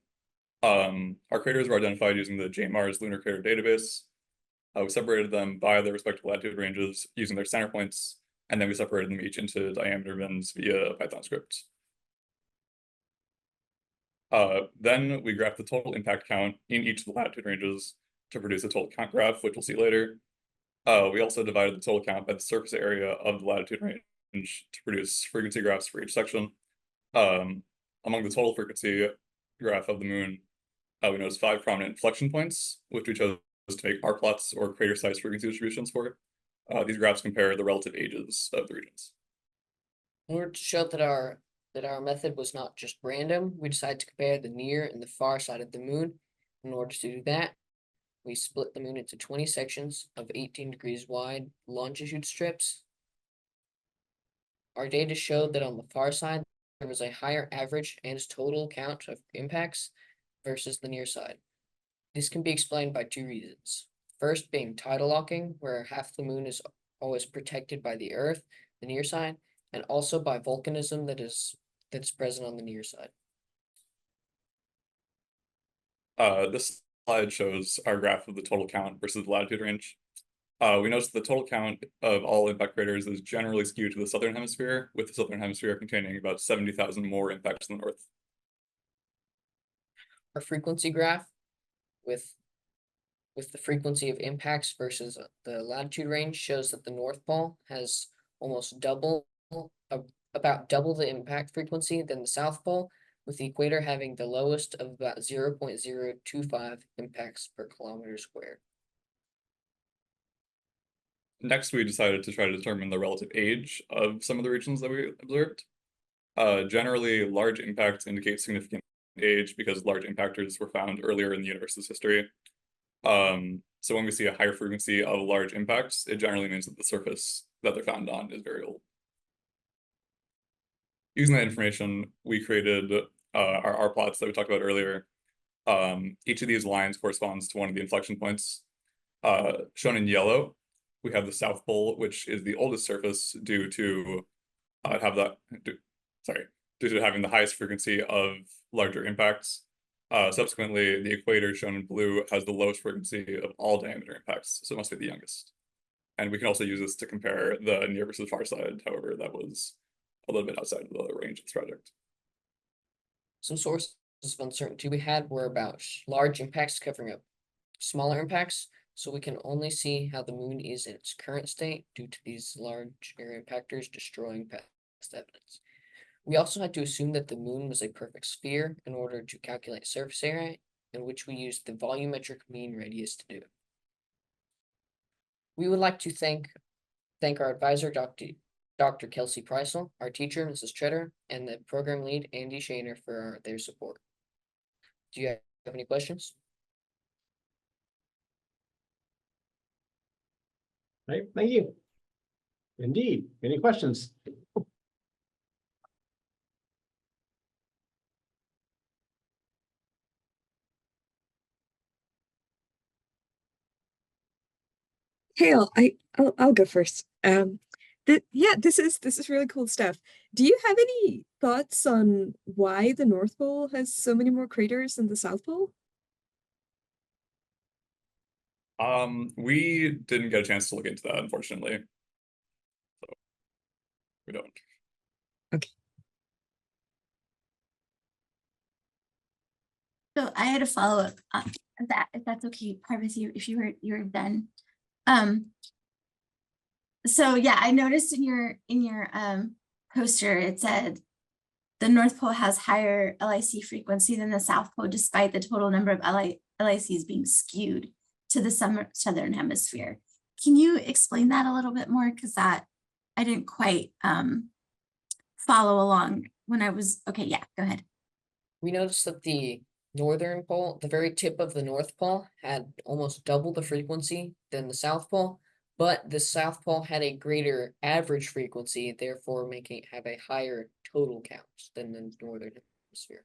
[SPEAKER 17] that. Our craters were identified using the JMARS Lunar Crater Database. We separated them by their respective latitude ranges using their center points, and then we separated them each into diameter bins via a Python script. Then we graphed the total impact count in each of the latitude ranges to produce a total count graph, which we'll see later. We also divided the total count by the surface area of the latitude range to produce frequency graphs for each section. Among the total frequency graph of the moon, we noticed 5 prominent inflection points, which we chose to make R plots or crater size frequency distributions for. These graphs compare the relative ages of the regions.
[SPEAKER 16] In order to show that our method was not just random, we decided to compare the near and the far side of the moon. In order to do that, we split the moon into 20 sections of 18 degrees wide longitude strips. Our data showed that on the far side, there was a higher average and total count of impacts versus the near side. This can be explained by 2 reasons. First being tidal locking, where half the moon is always protected by the Earth, the near side, and also by volcanism that's present on the near side.
[SPEAKER 17] This slide shows our graph of the total count versus the latitude range. We noticed the total count of all impact craters is generally skewed to the southern hemisphere, with the southern hemisphere containing about 70,000 more impacts than the north.
[SPEAKER 16] Our frequency graph with the frequency of impacts versus the latitude range shows that the North Pole has almost about double the impact frequency than the South Pole, with the equator having the lowest of about 0.025 impacts per kilometer squared.
[SPEAKER 17] Next, we decided to try to determine the relative age of some of the regions that we observed. Generally, large impacts indicate significant age because large impactors were found earlier in the universe's history. So when we see a higher frequency of large impacts, it generally means that the surface that they're found on is very old. Using that information, we created our R plots that we talked about earlier. Each of these lines corresponds to one of the inflection points. Shown in yellow, we have the South Pole, which is the oldest surface due to due to having the highest frequency of larger impacts. Subsequently, the equator, shown in blue, has the lowest frequency of all diameter impacts, so it must be the youngest. And we can also use this to compare the near versus far side. However, that was a little bit outside of the range of this project.
[SPEAKER 16] Some sources of uncertainty we had were about large impacts covering up smaller impacts, so we can only see how the moon is in its current state due to these large impactors destroying past evidence. We also had to assume that the moon was a perfect sphere in order to calculate surface area, in which we used the volumetric mean radius to do. We would like to thank our advisor, Dr. Kelsey Preisel, our teacher, Mrs. Tretter, and the program lead, Andy Shaner, for their support. Do you have any questions?
[SPEAKER 1] Right, thank you. Indeed, any questions?
[SPEAKER 4] Hale, I'll go first. This is really cool stuff. Do you have any thoughts on why the North Pole has so many more craters than the South Pole?
[SPEAKER 17] We didn't get a chance to look into that, unfortunately. So we don't.
[SPEAKER 4] Okay.
[SPEAKER 3] So I had a follow-up on that, if that's okay, Parvati, if you were done. So yeah, I noticed in your poster it said the North Pole has higher LIC frequency than the South Pole, despite the total number of LICs being skewed to the southern hemisphere. Can you explain that a little bit more? Because that I didn't quite follow along when I was okay. Yeah, go ahead.
[SPEAKER 16] We noticed that the northern pole, the very tip of the North Pole, had almost double the frequency than the South Pole, but the South Pole had a greater average frequency, therefore making it have a higher total count than the northern hemisphere.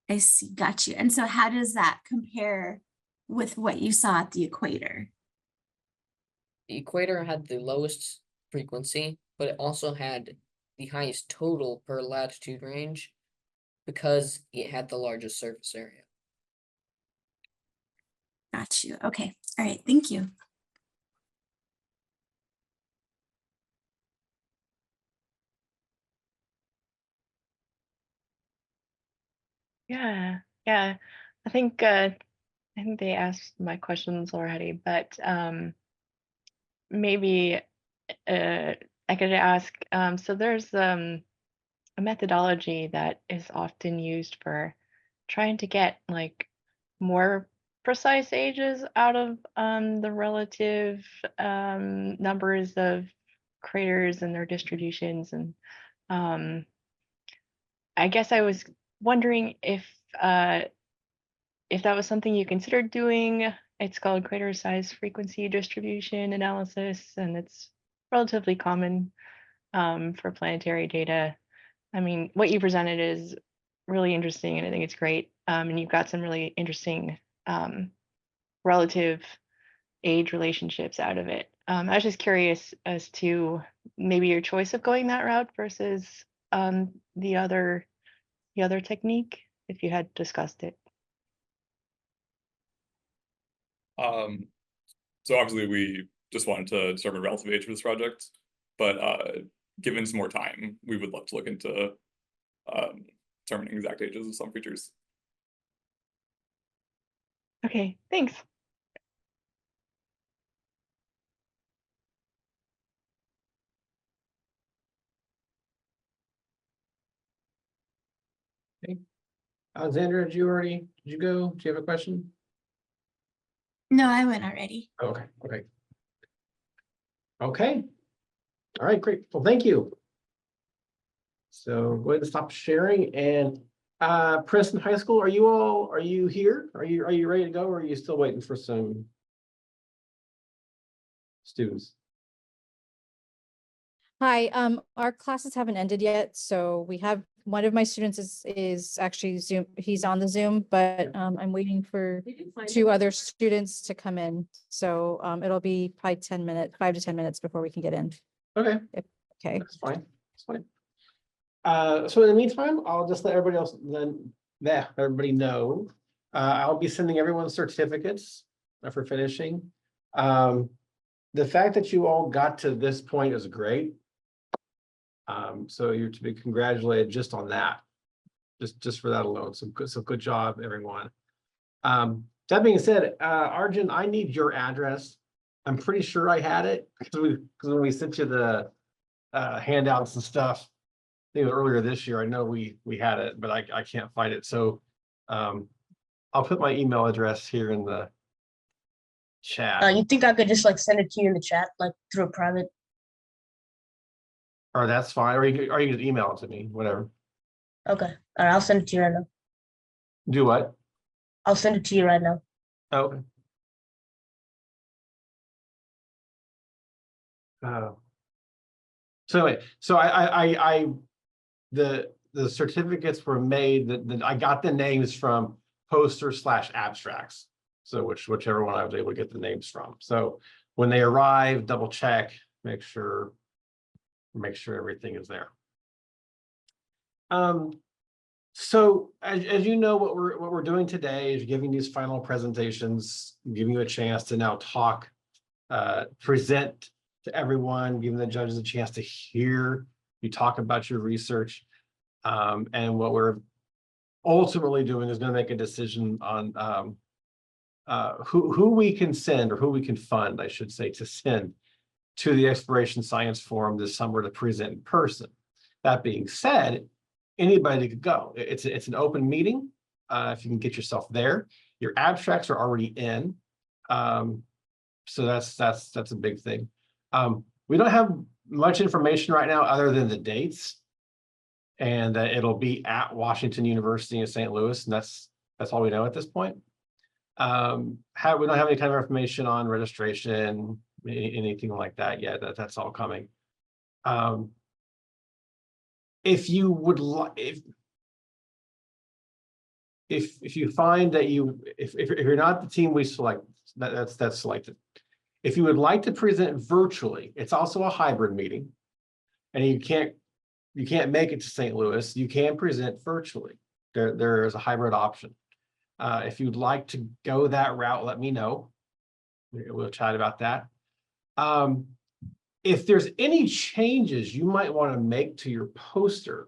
[SPEAKER 3] I see, got you. And so how does that compare with what you saw at the equator?
[SPEAKER 16] The equator had the lowest frequency, but it also had the highest total per latitude range because it had the largest surface area.
[SPEAKER 3] Got you. Okay. All right. Thank you.
[SPEAKER 2] Yeah, I think they asked my questions already, but maybe I could ask. So there's a methodology that is often used for trying to get like more precise ages out of the relative numbers of craters and their distributions. And I guess I was wondering if that was something you considered doing. It's called crater size frequency distribution analysis, and it's relatively common for planetary data. I mean, what you presented is really interesting, and I think it's great. And you've got some really interesting relative age relationships out of it. I was just curious as to maybe your choice of going that route versus the other technique, if you had discussed it.
[SPEAKER 17] So obviously we just wanted to determine relative age for this project, but given some more time, we would love to look into determining exact ages of some features.
[SPEAKER 2] Okay, thanks.
[SPEAKER 1] Okay. Alexandra, did you go? Do you have a question?
[SPEAKER 3] No, I went already.
[SPEAKER 1] Okay, okay. Okay. All right, great. Well, thank you. So go ahead and stop sharing. And Princeton High School, are you here? Are you ready to go, or are you still waiting for some students?
[SPEAKER 18] Hi, our classes haven't ended yet, so we have one of my students is actually Zoom. He's on the Zoom, but I'm waiting for two other students to come in. So it'll be probably 5 to 10 minutes before we can get in.
[SPEAKER 1] Okay.
[SPEAKER 18] Okay.
[SPEAKER 1] That's fine. That's fine. So in the meantime, I'll just let everybody else everybody know. I'll be sending everyone certificates for finishing. The fact that you all got to this point is great. So you're to be congratulated just on that, just for that alone. So good job, everyone. That being said, Arjun, I need your address. I'm pretty sure I had it because when we sent you the handouts and stuff, I think earlier this year, I know we had it, but I can't find it. So I'll put my email address here in the chat.
[SPEAKER 13] You think I could just like send it to you in the chat, like through a private?
[SPEAKER 1] Or that's fine. Or you can email it to me, whatever.
[SPEAKER 13] Okay. All right, I'll send it to you right now.
[SPEAKER 1] Do what?
[SPEAKER 13] I'll send it to you right now.
[SPEAKER 1] Okay. So anyway, so the certificates were made that I got the names from poster/abstracts. So whichever one I was able to get the names from. So when they arrive, double check, make sure everything is there. So as you know, what we're doing today is giving these final presentations, giving you a chance to now talk, present to everyone, giving the judges a chance to hear you talk about your research. And what we're ultimately doing is going to make a decision on who we can send, or who we can fund, I should say, to send to the Exploration Science Forum this summer to present in person. That being said, anybody could go. It's an open meeting. If you can get yourself there, your abstracts are already in. So that's a big thing. We don't have much information right now other than the dates, and it'll be at Washington University in St. Louis, and that's all we know at this point. We don't have any kind of information on registration, anything like that yet. That's all coming. If you would like, if you find that if you're not the team we select, that's selected. If you would like to present virtually, it's also a hybrid meeting, and you can't make it to St. Louis, you can present virtually. There is a hybrid option. If you'd like to go that route, let me know. We'll chat about that. If there's any changes you might want to make to your poster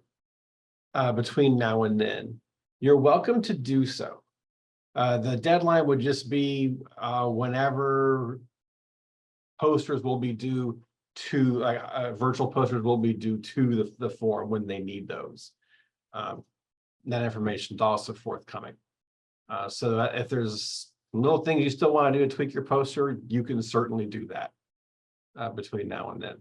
[SPEAKER 1] between now and then, you're welcome to do so. The deadline would just be whenever posters will be due to virtual posters will be due to the forum when they need those. that information is also forthcoming. So that if there's little things you still want to do to tweak your poster, you can certainly do that between now and then.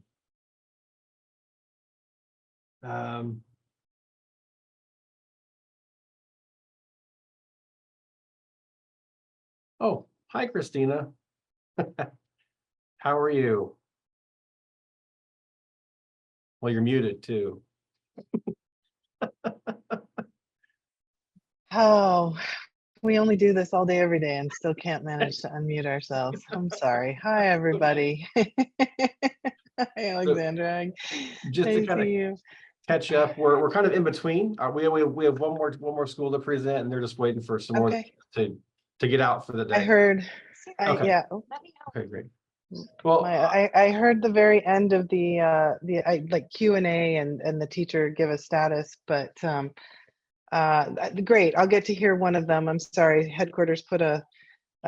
[SPEAKER 1] Oh, hi, Christina. How are you? Well, you're muted too.
[SPEAKER 19] Oh, we only do this all day, every day, and still can't manage to unmute ourselves. I'm sorry. Hi, everybody. Hi, Alexandra.
[SPEAKER 1] Just to kind of catch up, we're kind of in between. We have one more school to present, and they're just waiting for some more to get out for the day.
[SPEAKER 19] I heard.
[SPEAKER 1] Okay.
[SPEAKER 19] Yeah.
[SPEAKER 1] Okay, great. Well,
[SPEAKER 19] I heard the very end of the like Q&A and the teacher give a status, but great. I'll get to hear one of them. I'm sorry, headquarters put a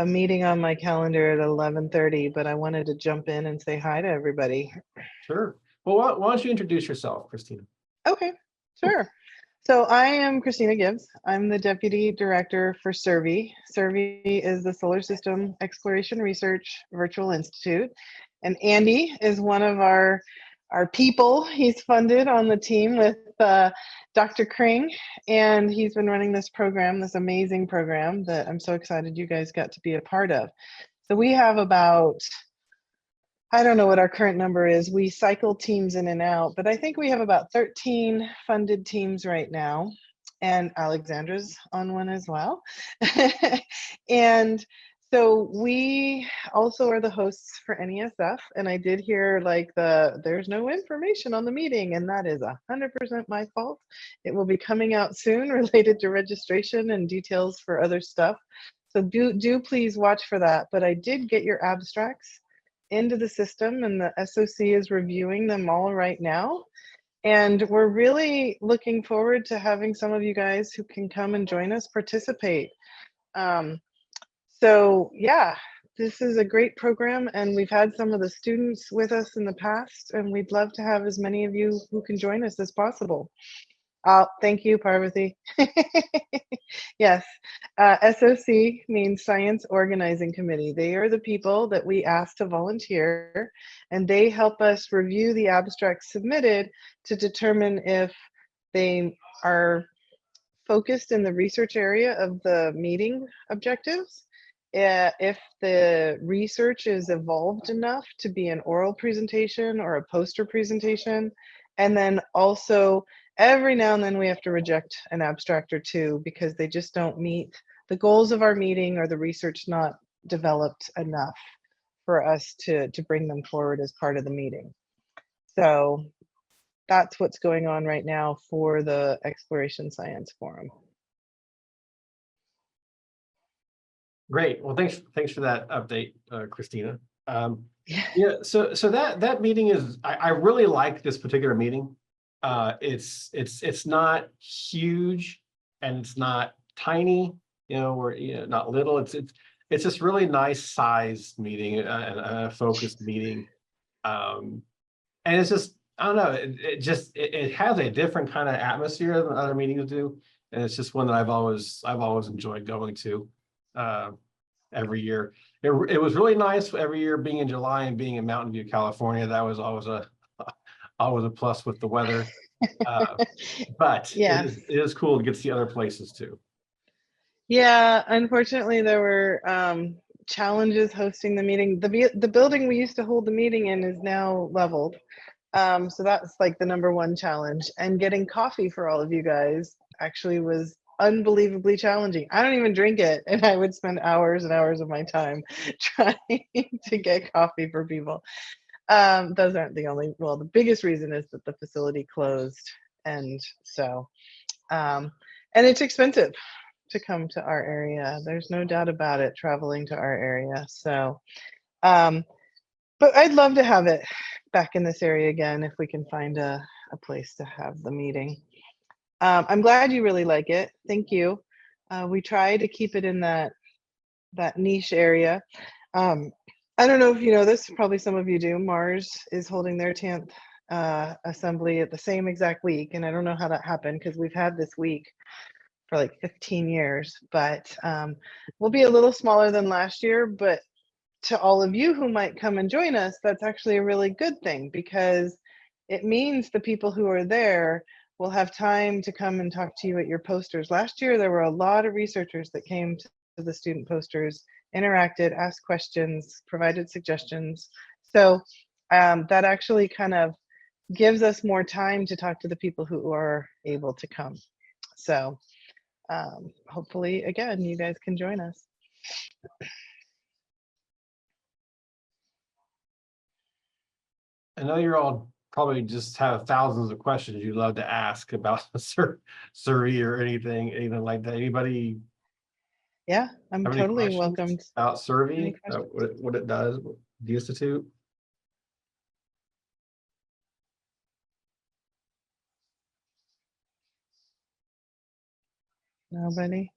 [SPEAKER 19] meeting on my calendar at 11:30, but I wanted to jump in and say hi to everybody.
[SPEAKER 1] Sure. Well, why don't you introduce yourself, Christina?
[SPEAKER 19] Okay, sure. So I am Christina Gibbs. I'm the Deputy Director for SSERVI. SSERVI is the Solar System Exploration Research Virtual Institute. And Andy is one of our people. He's funded on the team with Dr. Kring, and he's been running this program, this amazing program that I'm so excited you guys got to be a part of. So we have about, I don't know what our current number is. We cycle teams in and out, but I think we have about 13 funded teams right now. And Alexandra's on one as well. And so we also are the hosts for NESF. And I did hear like there's no information on the meeting, and that is 100% my fault. It will be coming out soon related to registration and details for other stuff. So do please watch for that. But I did get your abstracts into the system, and the SOC is reviewing them all right now. And we're really looking forward to having some of you guys who can come and join us participate. So yeah, this is a great program, and we've had some of the students with us in the past, and we'd love to have as many of you who can join us as possible. Thank you, Parvati. Yes, SOC means Science Organizing Committee. They are the people that we ask to volunteer, and they help us review the abstracts submitted to determine if they are focused in the research area of the meeting objectives, if the research is evolved enough to be an oral presentation or a poster presentation, and then also every now and then we have to reject an abstract or two because they just don't meet the goals of our meeting, or the research not developed enough for us to bring them forward as part of the meeting. So that's what's going on right now for the Exploration Science Forum.
[SPEAKER 1] Great. Well, thanks for that update, Christina. Yeah. So that meeting is, I really like this particular meeting. It's not huge and it's not tiny, or not little. It's just really nice sized meeting, a focused meeting, and it's just, I don't know, it has a different kind of atmosphere than other meetings do, and it's just one that I've always enjoyed going to every year. It was really nice every year being in July and being in Mountain View, California. That was always a plus with the weather. But
[SPEAKER 19] yeah,
[SPEAKER 1] it is cool to get to see other places too.
[SPEAKER 19] Yeah, unfortunately there were challenges hosting the meeting. The building we used to hold the meeting in is now leveled. So that's like the #1 challenge. And getting coffee for all of you guys actually was unbelievably challenging. I don't even drink it, and I would spend hours and hours of my time trying to get coffee for people. Those aren't the only, well, the biggest reason is that the facility closed. And so, and it's expensive to come to our area. There's no doubt about it, traveling to our area. So, but I'd love to have it back in this area again if we can find a place to have the meeting. I'm glad you really like it. Thank you. We try to keep it in that niche area. I don't know if you know this, probably some of you do. Mars is holding their 10th assembly at the same exact week, and I don't know how that happened because we've had this week for like 15 years, but we'll be a little smaller than last year. But to all of you who might come and join us, that's actually a really good thing, because it means the people who are there will have time to come and talk to you at your posters. Last year, there were a lot of researchers that came to the student posters, interacted, asked questions, provided suggestions. So that actually kind of gives us more time to talk to the people who are able to come. So hopefully, again, you guys can join us.
[SPEAKER 1] I know you're all probably just have thousands of questions you'd love to ask about the survey or anything like that. Anybody
[SPEAKER 19] Yeah, I'm
[SPEAKER 1] have any
[SPEAKER 19] totally
[SPEAKER 1] questions
[SPEAKER 19] welcome.
[SPEAKER 1] about survey,
[SPEAKER 19] Any questions?
[SPEAKER 1] what it does, the Institute?
[SPEAKER 19] Nobody?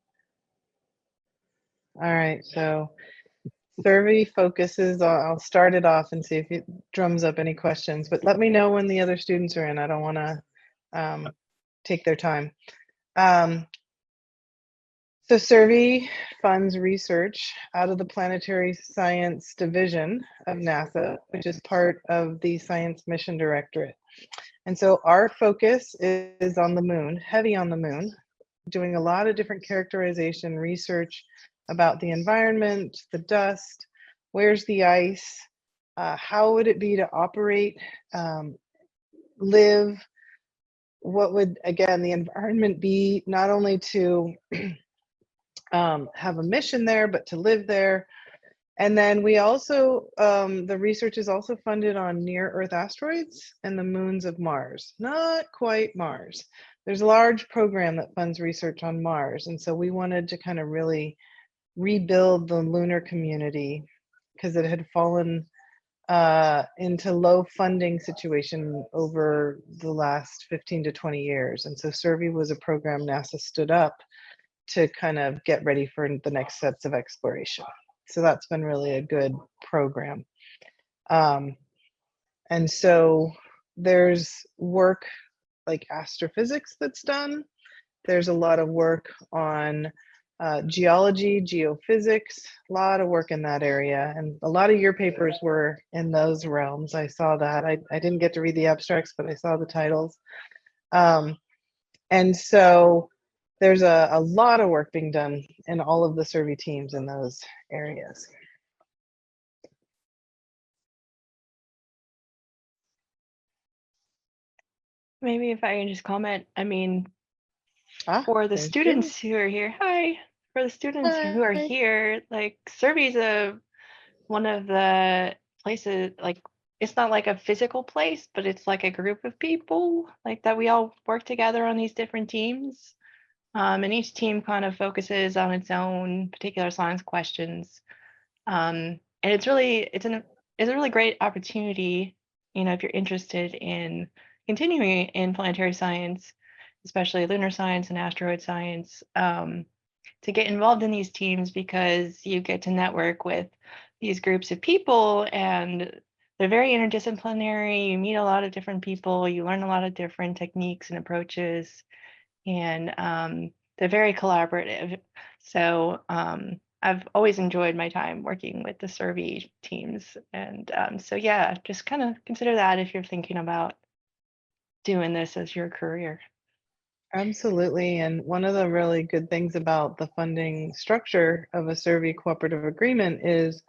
[SPEAKER 19] All right, so survey focuses on, I'll start it off and see if it drums up any questions, but let me know when the other students are in. I don't want to take their time. So survey funds research out of the Planetary Science Division of NASA, which is part of the Science Mission Directorate. And so our focus is on the moon, heavy on the moon, doing a lot of different characterization research about the environment, the dust, where's the ice, how would it be to operate, live, what would, again, the environment be, not only to have a mission there, but to live there. And then we also, the research is also funded on near Earth asteroids and the moons of Mars. Not quite Mars. There's a large program that funds research on Mars. And so we wanted to kind of really rebuild the lunar community, because it had fallen into low funding situation over the last 15 to 20 years. And so Survey was a program NASA stood up to kind of get ready for the next sets of exploration. So that's been really a good program. And so there's work like astrophysics that's done. There's a lot of work on geology, geophysics, a lot of work in that area. And a lot of your papers were in those realms. I saw that. I didn't get to read the abstracts, but I saw the titles. And so there's a lot of work being done in all of the survey teams in those areas.
[SPEAKER 2] Maybe if I can just comment, I mean, for the
[SPEAKER 19] there's
[SPEAKER 2] students who are here, hi, for the students who are
[SPEAKER 19] Hi.
[SPEAKER 2] here, like Survey's one of the places, like it's not like a physical place, but it's like a group of people like that we all work together on these different teams. And each team kind of focuses on its own particular science questions. And it's a really great opportunity, you know, if you're interested in continuing in planetary science, especially lunar science and asteroid science, to get involved in these teams, because you get to network with these groups of people, and they're very interdisciplinary. You meet a lot of different people, you learn a lot of different techniques and approaches, and they're very collaborative. So I've always enjoyed my time working with the survey teams. And so yeah, just kind of consider that if you're thinking about doing this as your career.
[SPEAKER 19] Absolutely. And one of the really good things about the funding structure of a survey cooperative agreement is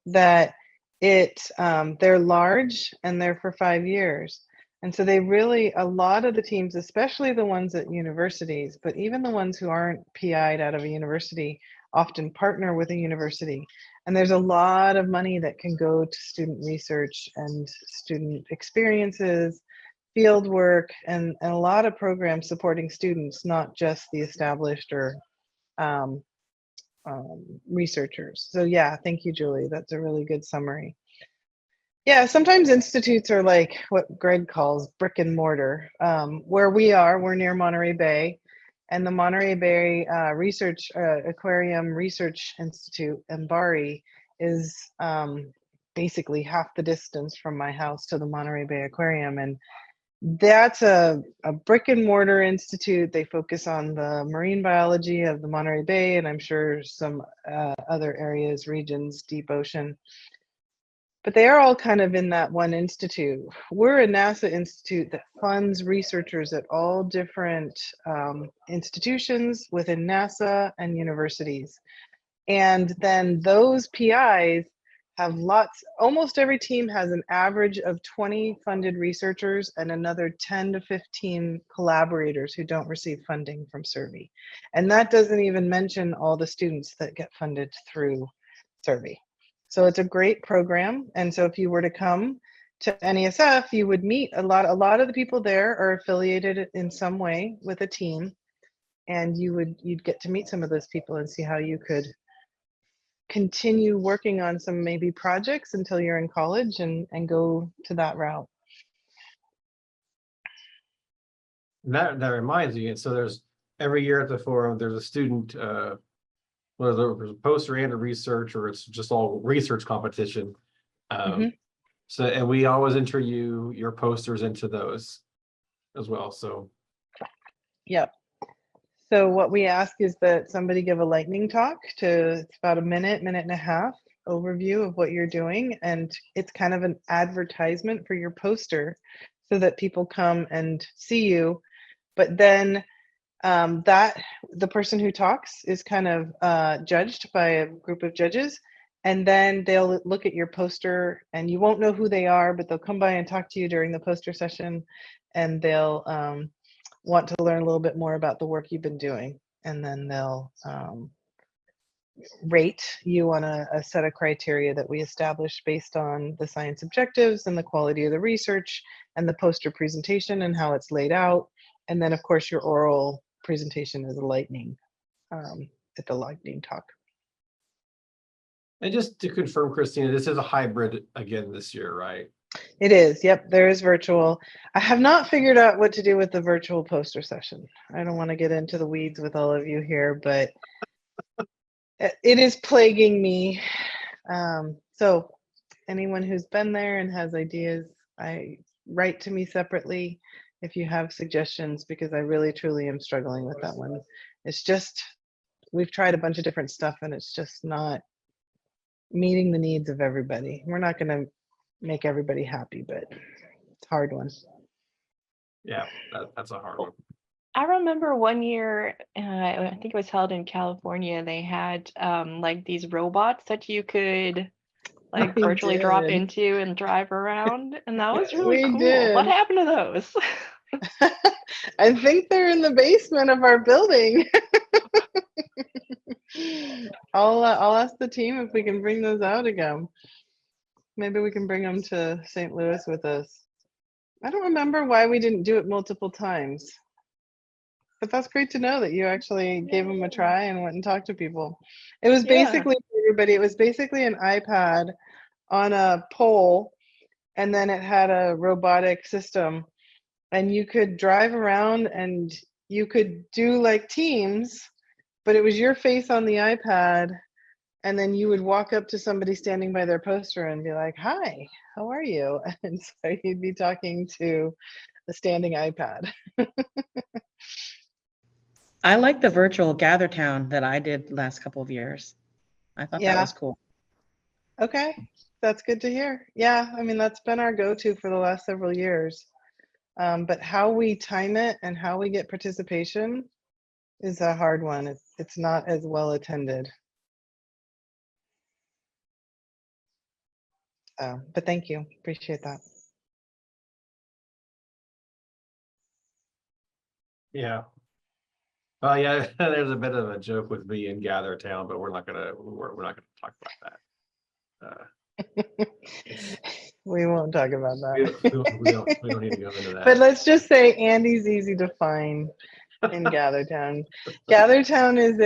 [SPEAKER 19] that they're large and they're for 5 years. And so they really, a lot of the teams, especially the ones at universities, but even the ones who aren't PI'd out of a university, often partner with a university. And there's a lot of money that can go to student research and student experiences, field work, and a lot of programs supporting students, not just the established or researchers. So yeah, thank you, Julie. That's a really good summary. Yeah, sometimes institutes are like what Greg calls brick and mortar. Where we're near Monterey Bay, and the Monterey Bay Research Aquarium Research Institute in Bari is basically half the distance from my house to the Monterey Bay Aquarium. And That's a brick and mortar institute. They focus on the marine biology of the Monterey Bay, and I'm sure some other areas, regions, deep ocean. But they are all kind of in that one institute. We're a NASA institute that funds researchers at all different institutions within NASA and universities. And then those PIs have lots, almost every team has an average of 20 funded researchers and another 10 to 15 collaborators who don't receive funding from Survey. And that doesn't even mention all the students that get funded through Survey. So it's a great program. And so if you were to come to NESF, you would meet a lot of the people there are affiliated in some way with a team. And you'd get to meet some of those people and see how you could continue working on some maybe projects until you're in college and go to that route.
[SPEAKER 1] That reminds me, so there's every year at the forum, there's a student, whether there's a poster and a research, or it's just all research competition. So, and we always enter your posters into those as well, so.
[SPEAKER 19] Yep. So what we ask is that somebody give a lightning talk it's about a minute and a half overview of what you're doing. And it's kind of an advertisement for your poster so that people come and see you. But then the person who talks is kind of judged by a group of judges. And then they'll look at your poster and you won't know who they are, but they'll come by and talk to you during the poster session. And they'll want to learn a little bit more about the work you've been doing, and then they'll rate you on a set of criteria that we established based on the science objectives and the quality of the research and the poster presentation and how it's laid out. And then of course your oral presentation is a lightning at the lightning talk.
[SPEAKER 1] And just to confirm, Christina, this is a hybrid again this year, right?
[SPEAKER 19] It is. Yep, there is virtual. I have not figured out what to do with the virtual poster session. I don't want to get into the weeds with all of you here, but it is plaguing me. So anyone who's been there and has ideas, write to me separately if you have suggestions, because I really truly am struggling with that one. It's just, we've tried a bunch of different stuff and it's just not meeting the needs of everybody. We're not going to make everybody happy, but it's a hard one.
[SPEAKER 1] Yeah, that's a hard one.
[SPEAKER 2] I remember one year, I think it was held in California, they had like these robots that you could like
[SPEAKER 19] We
[SPEAKER 2] virtually drop
[SPEAKER 19] did.
[SPEAKER 2] into and drive around, and that was really
[SPEAKER 19] We
[SPEAKER 2] cool.
[SPEAKER 19] did.
[SPEAKER 2] What happened to those?
[SPEAKER 19] I think they're in the basement of our building. I'll ask the team if we can bring those out again. Maybe we can bring them to St. Louis with us. I don't remember why we didn't do it multiple times, but that's great to know that you actually gave them a try and went and talked to people. It was basically, for everybody, it was basically an iPad on a pole, and then it had a robotic system, and you could drive around and you could do like Teams, but it was your face on the iPad. And then you would walk up to somebody standing by their poster and be like, "Hi, how are you?" And so you'd be talking to the standing iPad.
[SPEAKER 20] I like the virtual Gather Town that I did last couple of years. I thought that
[SPEAKER 19] Yeah.
[SPEAKER 20] was cool.
[SPEAKER 19] Okay, that's good to hear. Yeah, I mean, that's been our go-to for the last several years. But how we time it and how we get participation is a hard one. It's not as well attended. But thank you, appreciate that.
[SPEAKER 1] Yeah. Well, yeah, there's a bit of a joke with me in Gather Town, but we're not gonna talk about that.
[SPEAKER 19] We won't talk about that.
[SPEAKER 1] We don't need to go into that.
[SPEAKER 19] But let's just say Andy's easy to find in GatherTown. GatherTown is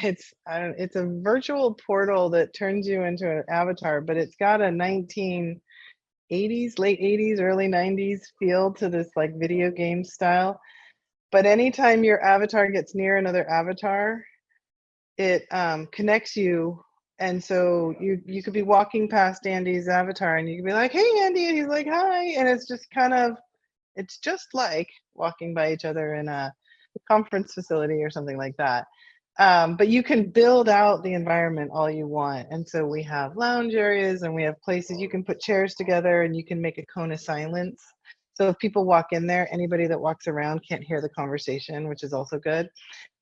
[SPEAKER 19] it's a virtual portal that turns you into an avatar, but it's got a 1980s, late 80s, early 90s feel to this like video game style. But anytime your avatar gets near another avatar, it connects you And so you could be walking past Andy's avatar and you could be like, hey, Andy, and he's like, hi. And it's just kind of, it's just like walking by each other in a conference facility or something like that. But you can build out the environment all you want. And so we have lounge areas and we have places you can put chairs together and you can make a cone of silence. So if people walk in there, anybody that walks around can't hear the conversation, which is also good.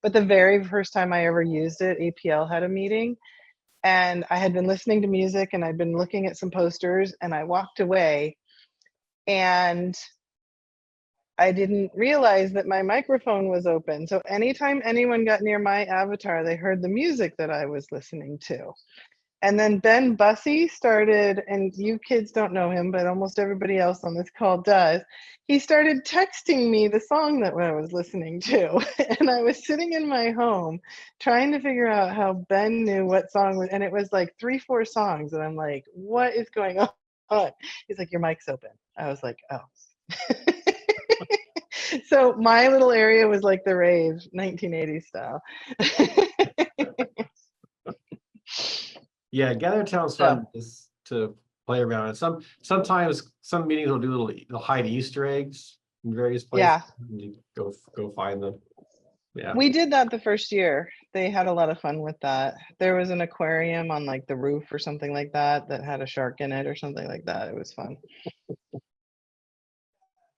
[SPEAKER 19] But the very first time I ever used it, APL had a meeting and I had been listening to music and I'd been looking at some posters and I walked away and I didn't realize that my microphone was open. So anytime anyone got near my avatar, they heard the music that I was listening to. And then Ben Bussey started, and you kids don't know him, but almost everybody else on this call does. He started texting me the song that I was listening to. And I was sitting in my home trying to figure out how Ben knew what song was, and it was like 3-4 songs. And I'm like, what is going on? He's like, your mic's open. I was like, oh. So my little area was like the rave, 1980s style.
[SPEAKER 1] Yeah, Gather Town's fun to play around. And sometimes some meetings will do they'll hide Easter eggs in various places.
[SPEAKER 19] Yeah.
[SPEAKER 1] And you go find them. Yeah.
[SPEAKER 19] We did that the first year. They had a lot of fun with that. There was an aquarium on like the roof or something like that that had a shark in it or something like that. It was fun.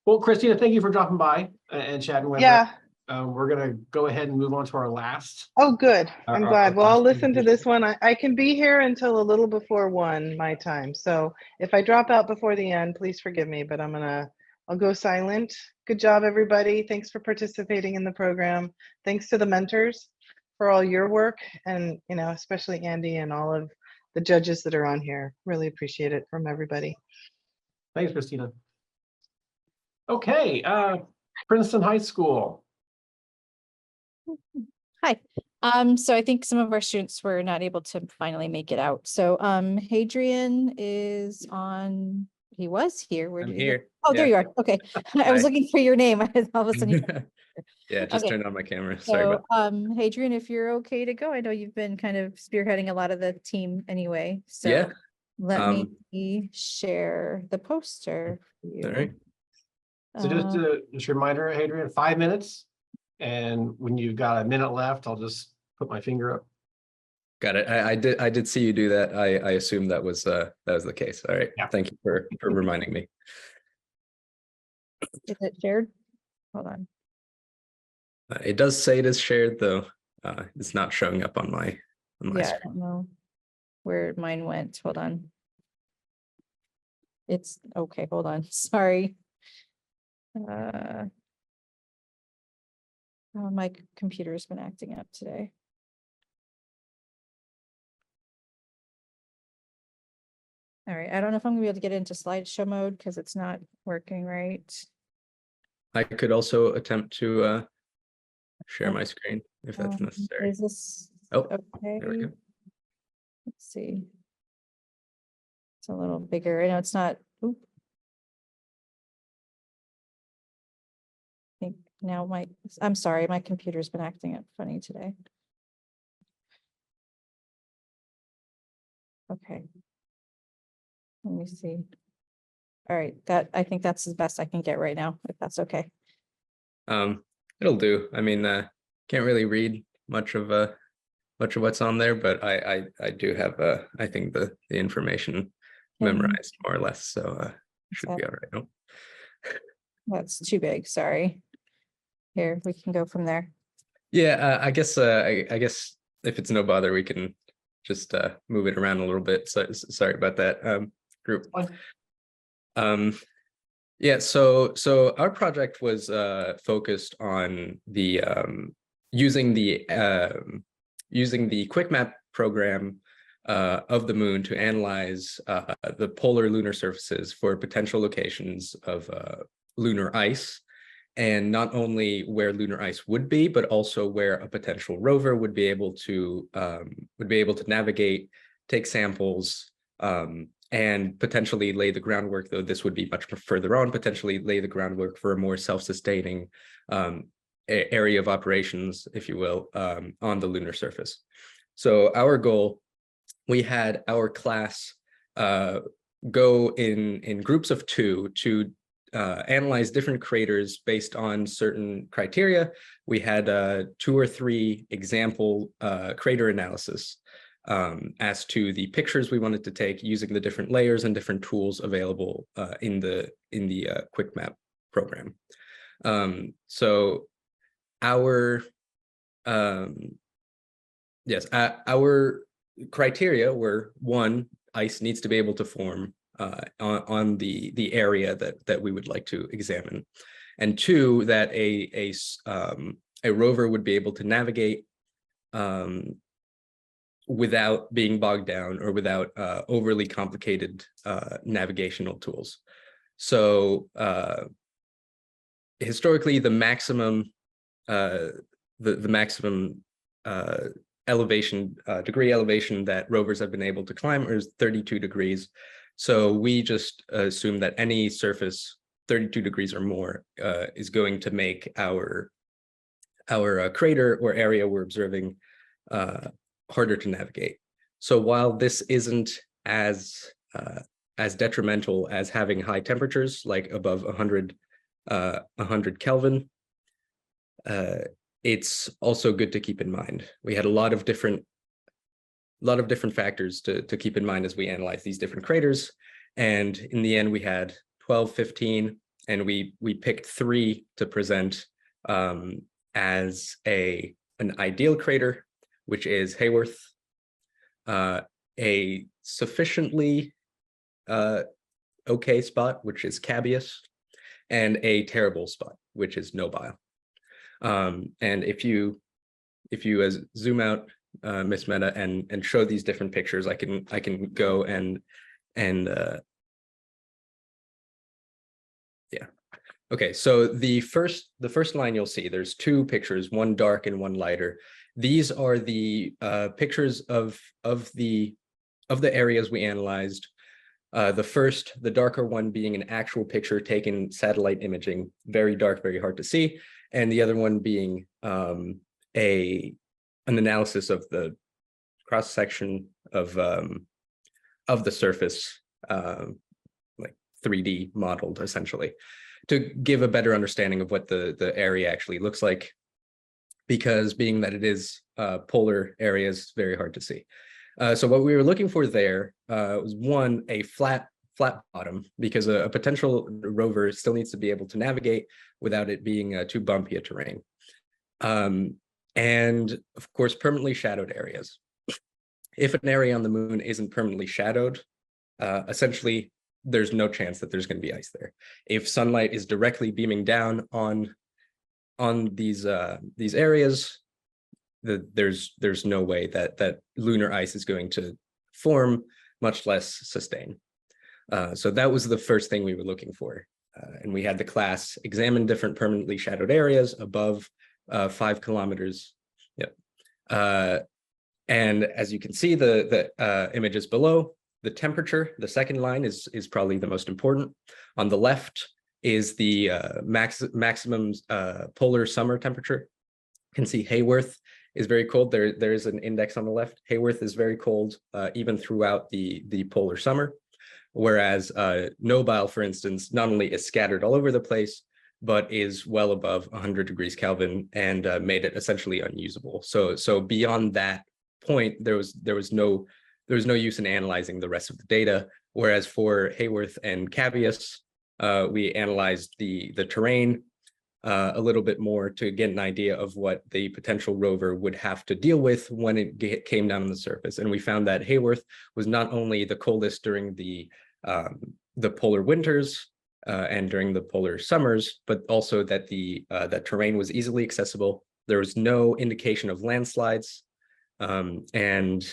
[SPEAKER 1] Well, Christina, thank you for dropping by and chatting with us. We're gonna go ahead and move on to our last.
[SPEAKER 19] Oh, good. I'm glad. Well, I'll
[SPEAKER 1] last
[SPEAKER 19] listen to this one. I can be here until a little before 1 my time. So if I drop out before the end, please forgive me, but I'll go silent. Good job, everybody. Thanks for participating in the program. Thanks to the mentors for all your work and, especially Andy and all of the judges that are on here. Really appreciate it from everybody.
[SPEAKER 1] Thanks, Christina. Okay, Princeton High School.
[SPEAKER 18] Hi. So I think some of our students were not able to finally make it out. So Hadrian is on, he was here. Where
[SPEAKER 21] I'm
[SPEAKER 18] did he go?
[SPEAKER 21] here.
[SPEAKER 18] Oh, there you
[SPEAKER 21] Yeah.
[SPEAKER 18] are. Okay. I was
[SPEAKER 21] Hi.
[SPEAKER 18] looking for your name. All of a sudden.
[SPEAKER 21] Yeah, just
[SPEAKER 18] Okay.
[SPEAKER 21] turned on my camera. Sorry
[SPEAKER 18] So
[SPEAKER 21] about
[SPEAKER 18] Hadrian, if you're okay to go, I know you've been kind of spearheading a lot of the team anyway. So
[SPEAKER 21] Yeah.
[SPEAKER 18] let me share the poster for you.
[SPEAKER 21] All right.
[SPEAKER 1] So just a reminder, Hadrian, 5 minutes. And when you've got a minute left, I'll just put my finger up.
[SPEAKER 21] Got it. I did see you do that. I assumed that was the case. All right.
[SPEAKER 1] Yeah.
[SPEAKER 21] Thank you for reminding me.
[SPEAKER 18] Is it shared? Hold on.
[SPEAKER 21] It does say it is shared though. It's not showing up on my
[SPEAKER 18] Yeah, I
[SPEAKER 21] screen.
[SPEAKER 18] don't know where mine went. Hold on. It's okay. Hold on. Sorry. Oh, my computer's been acting up today. All right. I don't know if I'm gonna be able to get into slideshow mode because it's not working right.
[SPEAKER 21] I could also attempt to share my screen if that's necessary.
[SPEAKER 18] Is this
[SPEAKER 21] okay?
[SPEAKER 18] There
[SPEAKER 21] we go.
[SPEAKER 18] Let's see. It's a little bigger. I know it's not. Oop. I think now I'm sorry, my computer's been acting up funny today. Okay. Let me see. All right, I think that's the best I can get right now, if that's okay.
[SPEAKER 21] It'll do. I mean, can't really read much of what's on there, but I do have I think the information memorized more or less, so should be all right. No?
[SPEAKER 18] That's too big, sorry. Here, we can go from there.
[SPEAKER 21] Yeah, I guess if it's no bother, we can just move it around a little bit. So sorry about that, group. Yeah, so our project was focused on the using the QuickMap program of the moon to analyze the polar lunar surfaces for potential locations of lunar ice, and not only where lunar ice would be, but also where a potential rover would be able to navigate, take samples, and potentially lay the groundwork, though this would be much further on, potentially lay the groundwork for a more self-sustaining area of operations, if you will, on the lunar surface. So our goal we had our class go in groups of two to analyze different craters based on certain criteria. We had 2 or 3 example crater analysis as to the pictures we wanted to take using the different layers and different tools available in the QuickMap program. So our our criteria were: 1, ice needs to be able to form on the area that we would like to examine, and 2, that a rover would be able to navigate without being bogged down or without overly complicated navigational tools. So historically, the maximum elevation degree elevation that rovers have been able to climb is 32 degrees. So we just assume that any surface 32 degrees or more is going to make our crater or area we're observing harder to navigate. So while this isn't as detrimental as having high temperatures, like above 100 Kelvin, it's also good to keep in mind. We had a lot of different factors to keep in mind as we analyze these different craters. And in the end, we had 12, 15, and we picked 3 to present as an ideal crater, which is Hayworth, a sufficiently okay spot, which is Cabeus, and a terrible spot, which is Nobile. And if you zoom out, Miss Meta, and show these different pictures, I can go and yeah. Okay, so the first line you'll see, there's 2 pictures, one dark and one lighter. These are the pictures of the areas we analyzed. The darker one being an actual picture taken satellite imaging, very dark, very hard to see, and the other one being an analysis of the cross section of the surface, like 3D modeled essentially, to give a better understanding of what the area actually looks like, because being that it is polar areas, very hard to see. So what we were looking for there was, 1, a flat bottom, because a potential rover still needs to be able to navigate without it being too bumpy a terrain. And of course, permanently shadowed areas. If an area on the moon isn't permanently shadowed, essentially, there's no chance that there's going to be ice there. If sunlight is directly beaming down on these areas, there's no way that lunar ice is going to form, much less sustain. So that was the first thing we were looking for. And we had the class examine different permanently shadowed areas above 5 kilometers. Yep. And as you can see, the images below, the temperature, the second line is probably the most important. On the left is the maximum polar summer temperature. You can see Hayworth is very cold. There is an index on the left. Hayworth is very cold even throughout the polar summer, whereas Nobile, for instance, not only is scattered all over the place, but is well above 100 degrees Kelvin and made it essentially unusable. So beyond that point, there was no use in analyzing the rest of the data. Whereas for Hayworth and Cabeus, we analyzed the terrain a little bit more to get an idea of what the potential rover would have to deal with when it came down on the surface. And we found that Hayworth was not only the coldest during the polar winters and during the polar summers, but also that that terrain was easily accessible. There was no indication of landslides, and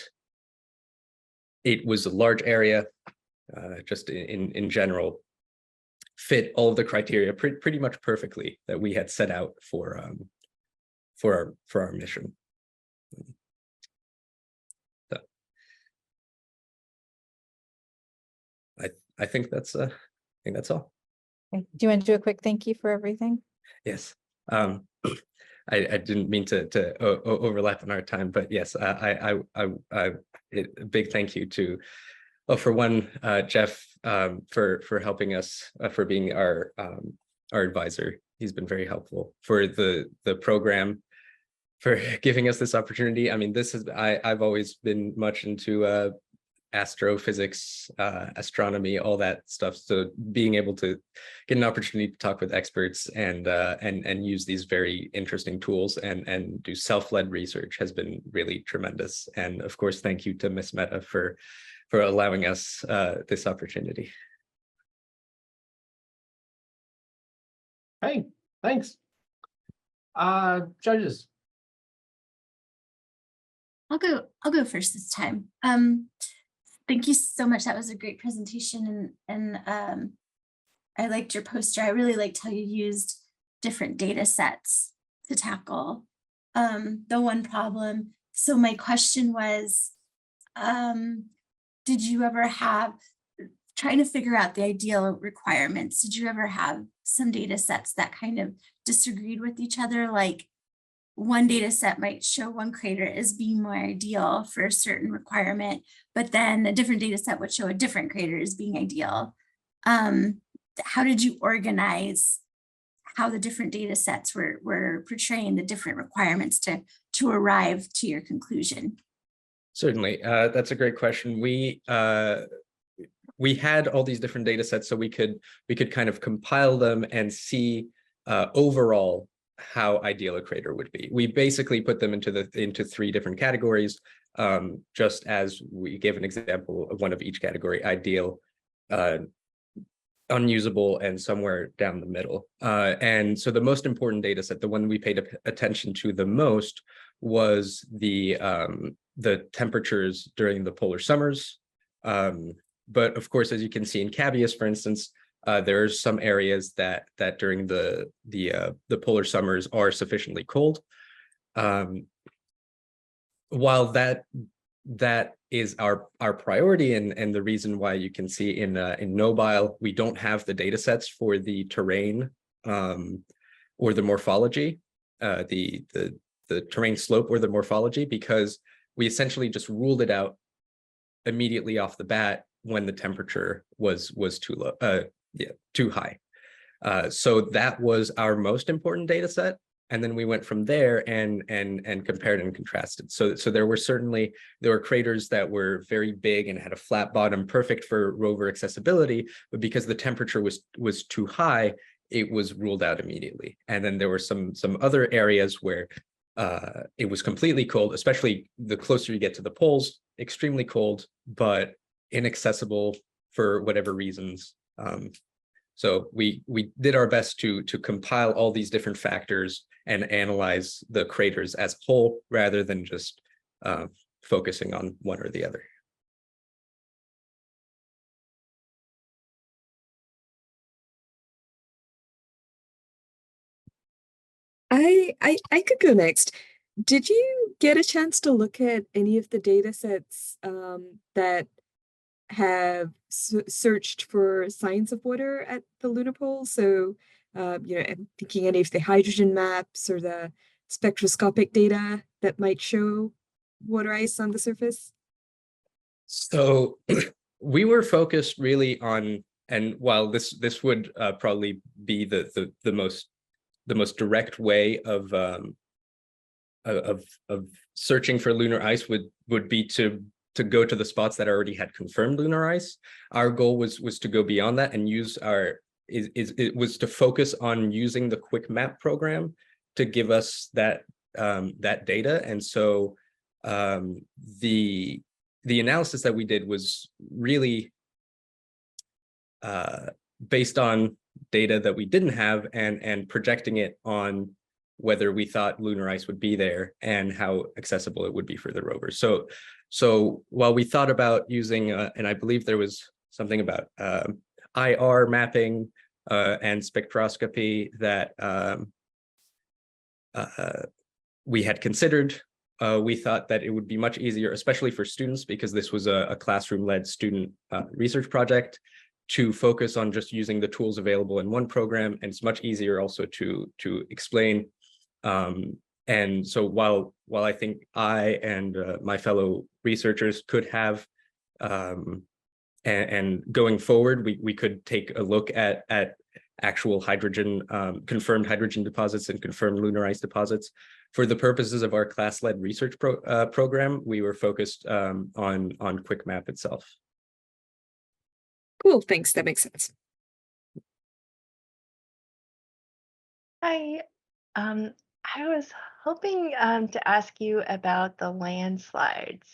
[SPEAKER 21] it was a large area, just in general, fit all of the criteria pretty much perfectly that we had set out for our mission. So I think that's all.
[SPEAKER 18] Do you want to do a quick thank you for everything?
[SPEAKER 21] Yes. I didn't mean to overlap on our time, but yes, a big thank you to, well, for one, Jeff, for helping us, for being our advisor. He's been very helpful. For the program, for giving us this opportunity. I mean, this is, I've always been much into astrophysics, astronomy, all that stuff. So being able to get an opportunity to talk with experts and use these very interesting tools and do self-led research has been really tremendous. And of course, thank you to Ms. Mehta for allowing us this opportunity.
[SPEAKER 1] Hey, thanks. Judges.
[SPEAKER 3] I'll go first this time. Thank you so much. That was a great presentation, and I liked your poster. I really liked how you used different data sets to tackle the one problem. So my question was, did you ever have, trying to figure out the ideal requirements, did you ever have some data sets that kind of disagreed with each other? Like one data set might show one crater as being more ideal for a certain requirement, but then a different data set would show a different crater as being ideal. How did you organize how the different data sets were portraying the different requirements to arrive to your conclusion?
[SPEAKER 21] Certainly, that's a great question. We had all these different data sets, so we could kind of compile them and see overall how ideal a crater would be. We basically put them into three different categories, just as we gave an example of one of each category: ideal, unusable, and somewhere down the middle. And so the most important data set, the one we paid attention to the most, was the temperatures during the polar summers. But of course, as you can see in Cabeus, for instance, there are some areas that during the polar summers are sufficiently cold. While that is our priority, and the reason why you can see in Nobile we don't have the data sets for the terrain or the morphology, the terrain slope or the morphology, because we essentially just ruled it out immediately off the bat when the temperature was too low, too high. So that was our most important data set. And then we went from there and compared and contrasted. So there were craters that were very big and had a flat bottom, perfect for rover accessibility, but because the temperature was too high, it was ruled out immediately. And then there were some other areas where it was completely cold, especially the closer you get to the poles, extremely cold, but inaccessible for whatever reasons. So we did our best to compile all these different factors and analyze the craters as a whole, rather than just focusing on one or the other.
[SPEAKER 4] I could go next. Did you get a chance to look at any of the data sets that have searched for signs of water at the lunar pole? So, I'm thinking any of the hydrogen maps or the spectroscopic data that might show water ice on the surface?
[SPEAKER 21] So we were focused really on, and while this would probably be the most direct way of searching for lunar ice would be to go to the spots that already had confirmed lunar ice. Our goal was to go beyond that and use it was to focus on using the Quick Map program to give us that data. And so the analysis that we did was really based on data that we didn't have and projecting it on whether we thought lunar ice would be there and how accessible it would be for the rover. So while we thought about using, and I believe there was something about IR mapping and spectroscopy that we had considered, we thought that it would be much easier, especially for students, because this was a classroom-led student research project, to focus on just using the tools available in one program. And it's much easier also to explain And so while I think I and my fellow researchers could have, and going forward, we could take a look at actual hydrogen, confirmed hydrogen deposits and confirmed lunar ice deposits. For the purposes of our class-led research program, we were focused on QuickMap itself.
[SPEAKER 4] Cool, thanks. That makes sense.
[SPEAKER 2] Hi, I was hoping to ask you about the landslides.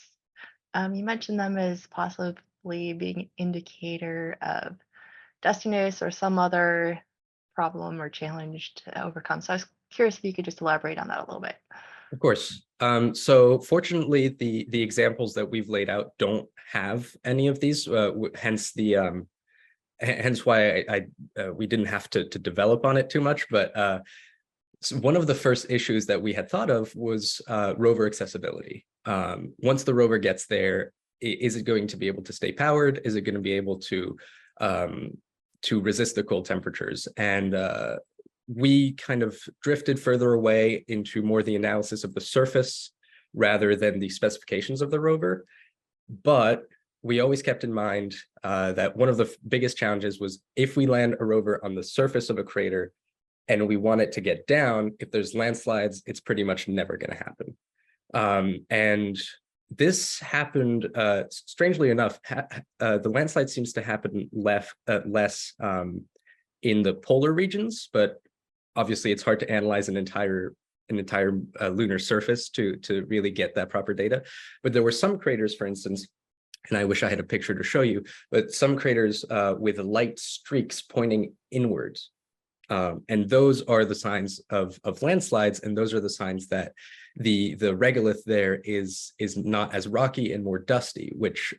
[SPEAKER 2] You mentioned them as possibly being an indicator of dustiness or some other problem or challenge to overcome. So I was curious if you could just elaborate on that a little bit.
[SPEAKER 21] Of course. So fortunately, the examples that we've laid out don't have any of these, hence the hence why we didn't have to develop on it too much. But so one of the first issues that we had thought of was rover accessibility. Once the rover gets there, is it going to be able to stay powered? Is it going to be able to resist the cold temperatures? And we kind of drifted further away into more the analysis of the surface rather than the specifications of the rover. But we always kept in mind that one of the biggest challenges was if we land a rover on the surface of a crater and we want it to get down, if there's landslides, it's pretty much never going to happen. And this happened, strangely enough, the landslide seems to happen less in the polar regions, but obviously it's hard to analyze an entire lunar surface to really get that proper data. But there were some craters, for instance, and I wish I had a picture to show you, but some craters with light streaks pointing inwards. And those are the signs of landslides, and those are the signs that the regolith there is not as rocky and more dusty, which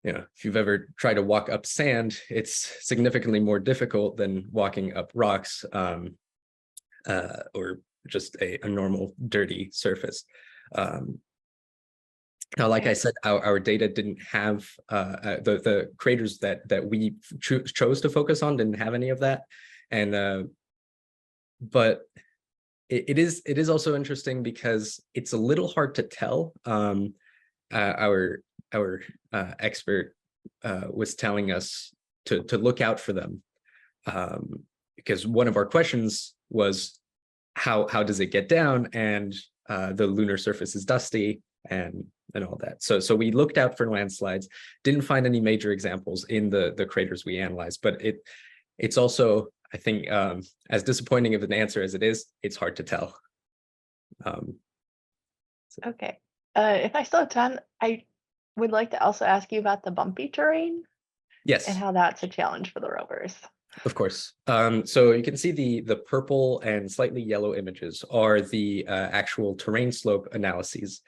[SPEAKER 21] you know, if you've ever tried to walk up sand, it's significantly more difficult than walking up rocks or just a normal dirty surface. Now, like I said, our data didn't have the craters that we chose to focus on didn't have any of that, and but it is also interesting because it's a little hard to tell. Our expert was telling us to look out for them because one of our questions was how does it get down, and the lunar surface is dusty and all that. So we looked out for landslides, didn't find any major examples in the craters we analyzed, but it's also, I think, as disappointing of an answer as it is, it's hard to tell.
[SPEAKER 2] Okay. If I still have time, I would like to also ask you about the bumpy terrain.
[SPEAKER 21] Yes.
[SPEAKER 2] And how that's a challenge for the rovers.
[SPEAKER 21] Of course. So you can see the purple and slightly yellow images are the actual terrain slope analyses.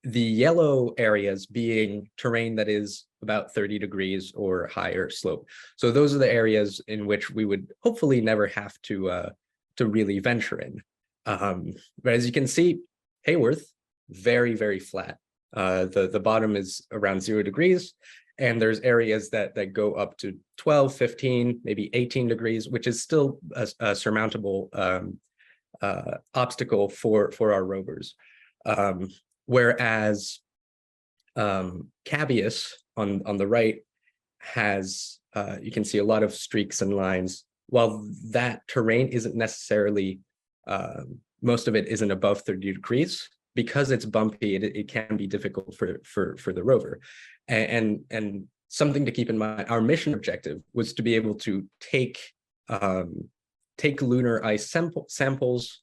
[SPEAKER 21] The yellow areas being terrain that is about 30 degrees or higher slope. So those are the areas in which we would hopefully never have to really venture in. But as you can see, Hayworth, very, very flat. The bottom is around 0 degrees. And there's areas that go up to 12, 15, maybe 18 degrees, which is still a surmountable obstacle for our rovers. Whereas Cabeus on the right has, you can see a lot of streaks and lines. While that terrain isn't necessarily, most of it isn't above 30 degrees, because it's bumpy, it can be difficult for the rover. And something to keep in mind, our mission objective was to be able to take lunar ice samples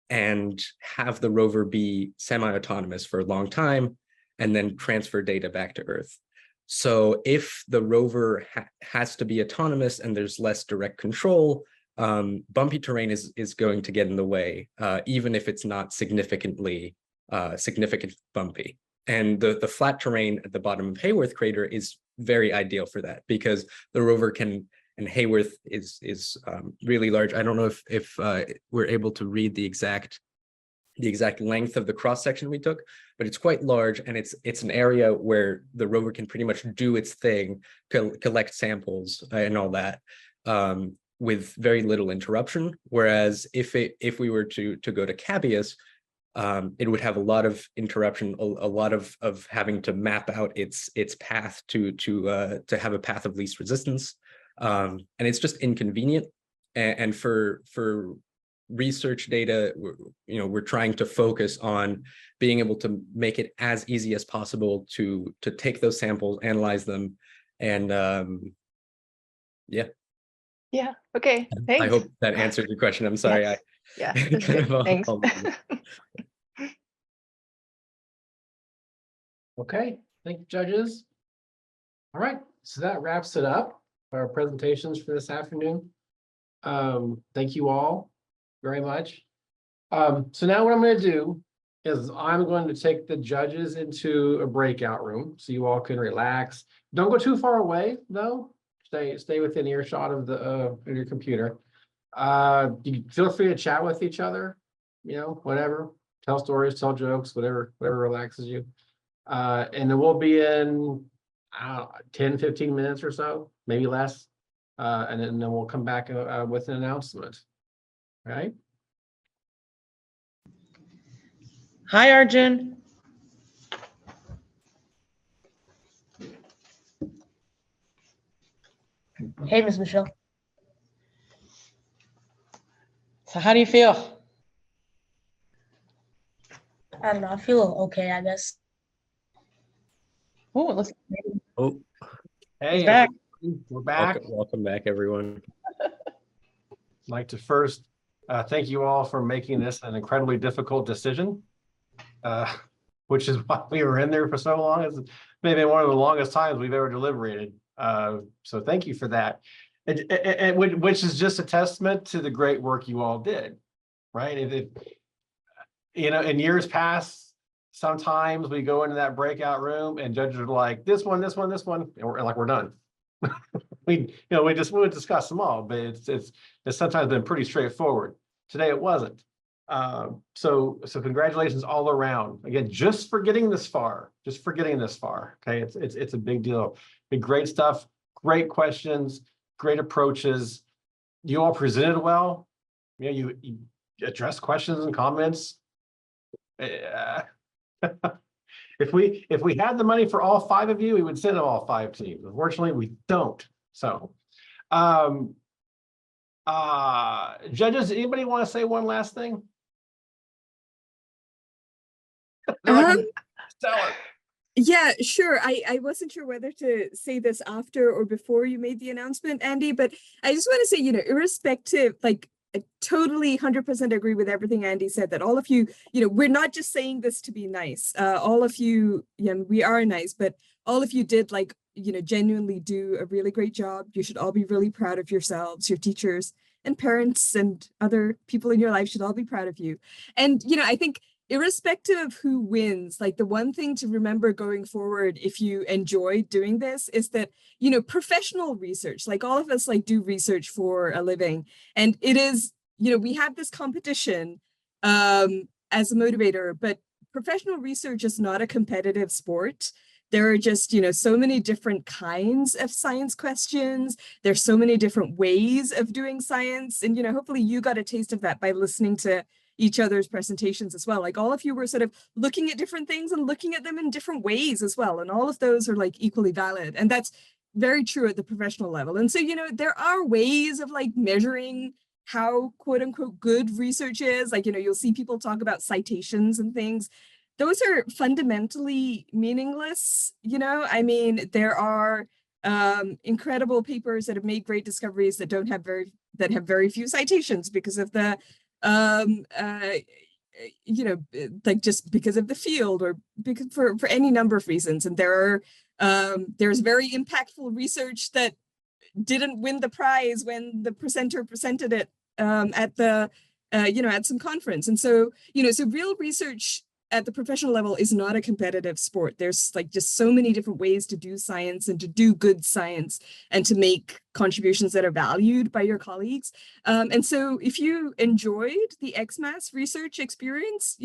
[SPEAKER 21] and have the rover be semi-autonomous for a long time, and then transfer data back to Earth. So if the rover has to be autonomous and there's less direct control, bumpy terrain is going to get in the way, even if it's not significantly bumpy. And the flat terrain at the bottom of Hayworth crater is very ideal for that, because the rover can, and Hayworth is really large. I don't know if we're able to read the exact length of the cross section we took, but it's quite large, and it's an area where the rover can pretty much do its thing, collect samples and all that, with very little interruption. Whereas if we were to go to Cabeus, it would have a lot of interruption, a lot of having to map out its path to have a path of least resistance, and it's just inconvenient. And for research data, we're trying to focus on being able to make it as easy as possible to take those samples, analyze them, and yeah.
[SPEAKER 2] Yeah. Okay. Thanks.
[SPEAKER 21] I hope that answered your question. I'm sorry.
[SPEAKER 2] Yes. Yeah. That's
[SPEAKER 21] kind
[SPEAKER 2] good.
[SPEAKER 21] of
[SPEAKER 2] Thanks.
[SPEAKER 1] Okay, thank you, judges. All right, so that wraps it up for our presentations for this afternoon. Thank you all very much. So now what I'm going to do is I'm going to take the judges into a breakout room so you all can relax. Don't go too far away though. Stay within earshot of your computer. You feel free to chat with each other, whatever. Tell stories, tell jokes, whatever relaxes you. And then we'll be in 10, 15 minutes or so, maybe less. And then we'll come back with an announcement. All right.
[SPEAKER 20] Hi, Arjun.
[SPEAKER 13] Hey, Miss Michelle.
[SPEAKER 20] So how do you feel?
[SPEAKER 13] I don't know. I feel okay, I guess.
[SPEAKER 20] Oh, it looks.
[SPEAKER 21] Oh,
[SPEAKER 1] hey,
[SPEAKER 20] back.
[SPEAKER 1] We're back.
[SPEAKER 21] Welcome back, everyone.
[SPEAKER 1] I'd like to first thank you all for making this an incredibly difficult decision, which is why we were in there for so long. It's maybe one of the longest times we've ever deliberated. So thank you for that. Which is just a testament to the great work you all did, right? In years past, sometimes we go into that breakout room and judges are like, this one, and we're like, we're done. we would discuss them all, but it's sometimes been pretty straightforward. Today it wasn't. So congratulations all around. Again, just for getting this far. Okay, it's a big deal. Great stuff, great questions, great approaches. You all presented well. You addressed questions and comments. If we had the money for all 5 of you, we would send all 5 teams. Unfortunately, we don't. So, judges, anybody want to say one last thing?
[SPEAKER 4] Yeah, sure. I wasn't sure whether to say this after or before you made the announcement, Andy, but I just want to say, irrespective, like I totally 100% agree with everything Andy said, that all of you, we're not just saying this to be nice. All of you, we are nice, but all of you did genuinely do a really great job. You should all be really proud of yourselves, your teachers and parents and other people in your life should all be proud of you. And, I think irrespective of who wins, the one thing to remember going forward, if you enjoy doing this, is that, professional research, all of us do research for a living. And it is, we have this competition as a motivator, but professional research is not a competitive sport. There are just, so many different kinds of science questions. There's so many different ways of doing science. And, hopefully you got a taste of that by listening to each other's presentations as well. All of you were sort of looking at different things and looking at them in different ways as well. And all of those are equally valid. And that's very true at the professional level. And so, there are ways of measuring how quote unquote good research is. You'll see people talk about citations and things. Those are fundamentally meaningless. There are incredible papers that have made great discoveries that have very few citations because of the just because of the field or because for any number of reasons. And there's very impactful research that didn't win the prize when the presenter presented it at the at some conference. And so so real research at the professional level is not a competitive sport. There's just so many different ways to do science and to do good science and to make contributions that are valued by your colleagues. And so if you enjoyed the ExMASS research experience,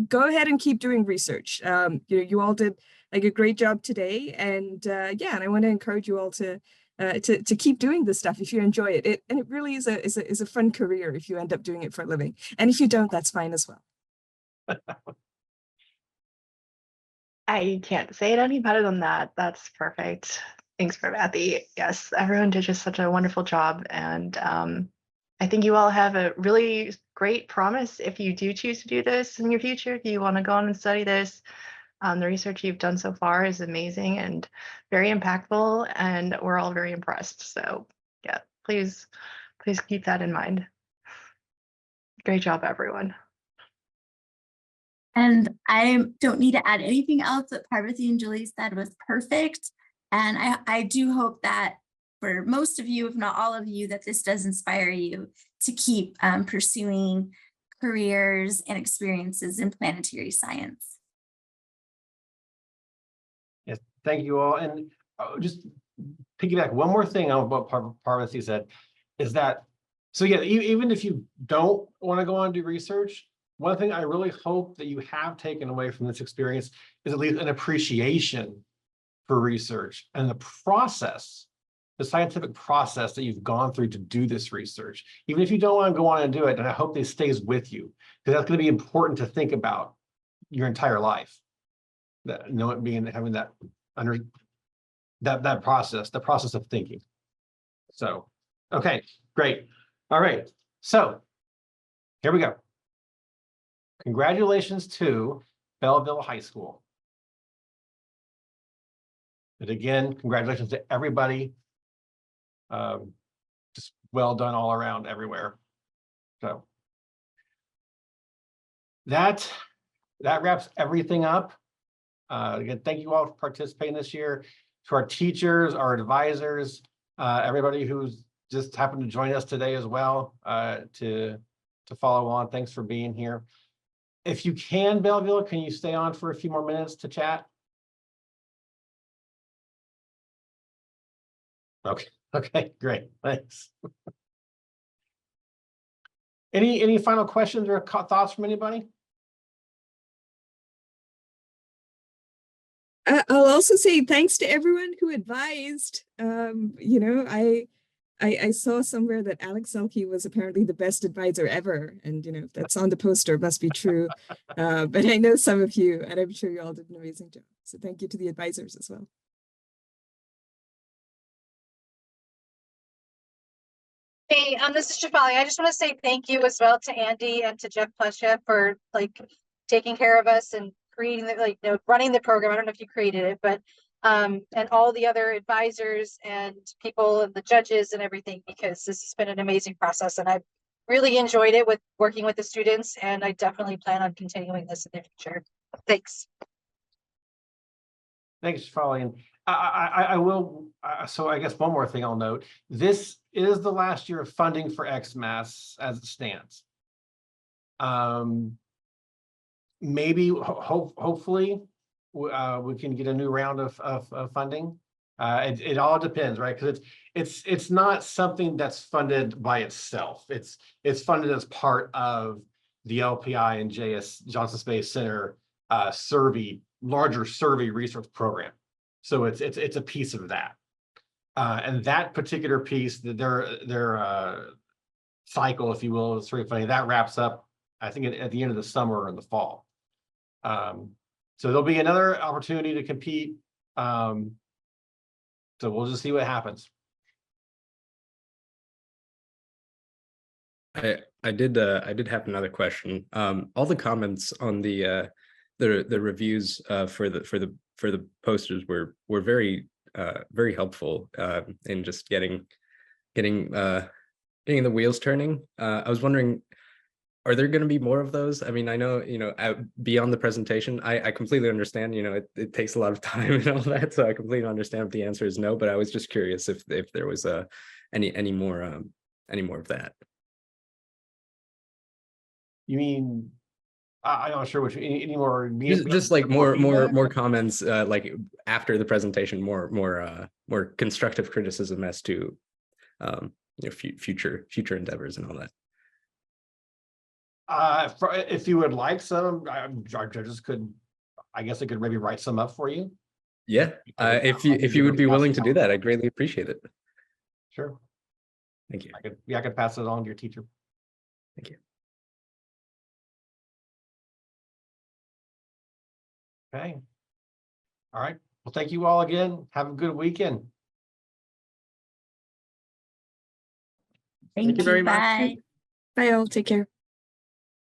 [SPEAKER 4] go ahead and keep doing research. You all did a great job today. And and I want to encourage you all to to keep doing this stuff if you enjoy it. And it really is a fun career if you end up doing it for a living. And if you don't, that's fine as well.
[SPEAKER 2] I can't say it any better than that. That's perfect. Thanks for Matthew. Yes, everyone did just such a wonderful job. And I think you all have a really great promise if you do choose to do this in your future, if you want to go on and study this. The research you've done so far is amazing and very impactful, and we're all very impressed. So yeah, please keep that in mind. Great job, everyone.
[SPEAKER 3] And I don't need to add anything else that Parvati and Julie said was perfect. And I do hope that for most of you, if not all of you, that this does inspire you to keep pursuing careers and experiences in planetary science.
[SPEAKER 1] Yes, thank you all. And just piggyback one more thing on what Parvati said, is that, so yeah, even if you don't want to go on and do research, one thing I really hope that you have taken away from this experience is at least an appreciation for research and the process, the scientific process that you've gone through to do this research. Even if you don't want to go on and do it, and I hope this stays with you, because that's going to be important to think about your entire life. That having that under that process, the process of thinking. So, okay, great. All right, so here we go. Congratulations to Belleville High School. And again, congratulations to everybody. Just well done all around everywhere. So that wraps everything up. Again, thank you all for participating this year. To our teachers, our advisors, everybody who's just happened to join us today as well, to follow on. Thanks for being here. If you can, Belleville, can you stay on for a few more minutes to chat? Okay, great, thanks. Any final questions or thoughts from anybody?
[SPEAKER 4] I'll also say thanks to everyone who advised. You know, I saw somewhere that Alex Selke was apparently the best advisor ever, and you know, if that's on the poster, it must be true. But I know some of you, and I'm sure you all did an amazing job. So thank you to the advisors as well.
[SPEAKER 18] Hey, this is Shafali. I just want to say thank you as well to Andy and to Jeff Plesha for like taking care of us and creating the running the program. I don't know if you created it, but and all the other advisors and people and the judges and everything, because this has been an amazing process and I've really enjoyed it with working with the students, and I definitely plan on continuing this in the future. Thanks.
[SPEAKER 1] Thanks, Shafali. And I will, so I guess one more thing I'll note, this is the last year of funding for ExMASS as it stands. Maybe, hopefully, we can get a new round of funding. It all depends, right? Because it's not something that's funded by itself. It's funded as part of the LPI and Johnson Space Center larger survey research program. So it's a piece of that. And that particular piece, their cycle, if you will, is sort of funny, that wraps up, I think, at the end of the summer or in the fall. So there'll be another opportunity to compete. So we'll just see what happens.
[SPEAKER 21] I did have another question. All the comments on the reviews for the posters were very very helpful in just getting the wheels turning. I was wondering, are there going to be more of those? I mean, I know, you know, beyond the presentation, I completely understand, you know, it takes a lot of time and all that, so I completely understand if the answer is no, but I was just curious if there was any more of that.
[SPEAKER 1] You mean, I'm not sure which any more.
[SPEAKER 21] Just like more comments, like after the presentation, more constructive criticism as to you know, future endeavors and all that.
[SPEAKER 1] If you would like some, our judges could, I guess I could maybe write some up for you.
[SPEAKER 21] Yeah, if you would be willing to do that, I'd greatly appreciate it.
[SPEAKER 1] Sure.
[SPEAKER 21] Thank you.
[SPEAKER 1] I could pass it on to your teacher.
[SPEAKER 21] Thank you.
[SPEAKER 1] Okay. All right. Well, thank you all again. Have a good weekend.
[SPEAKER 3] Thank you very much.
[SPEAKER 4] Bye all. Take care.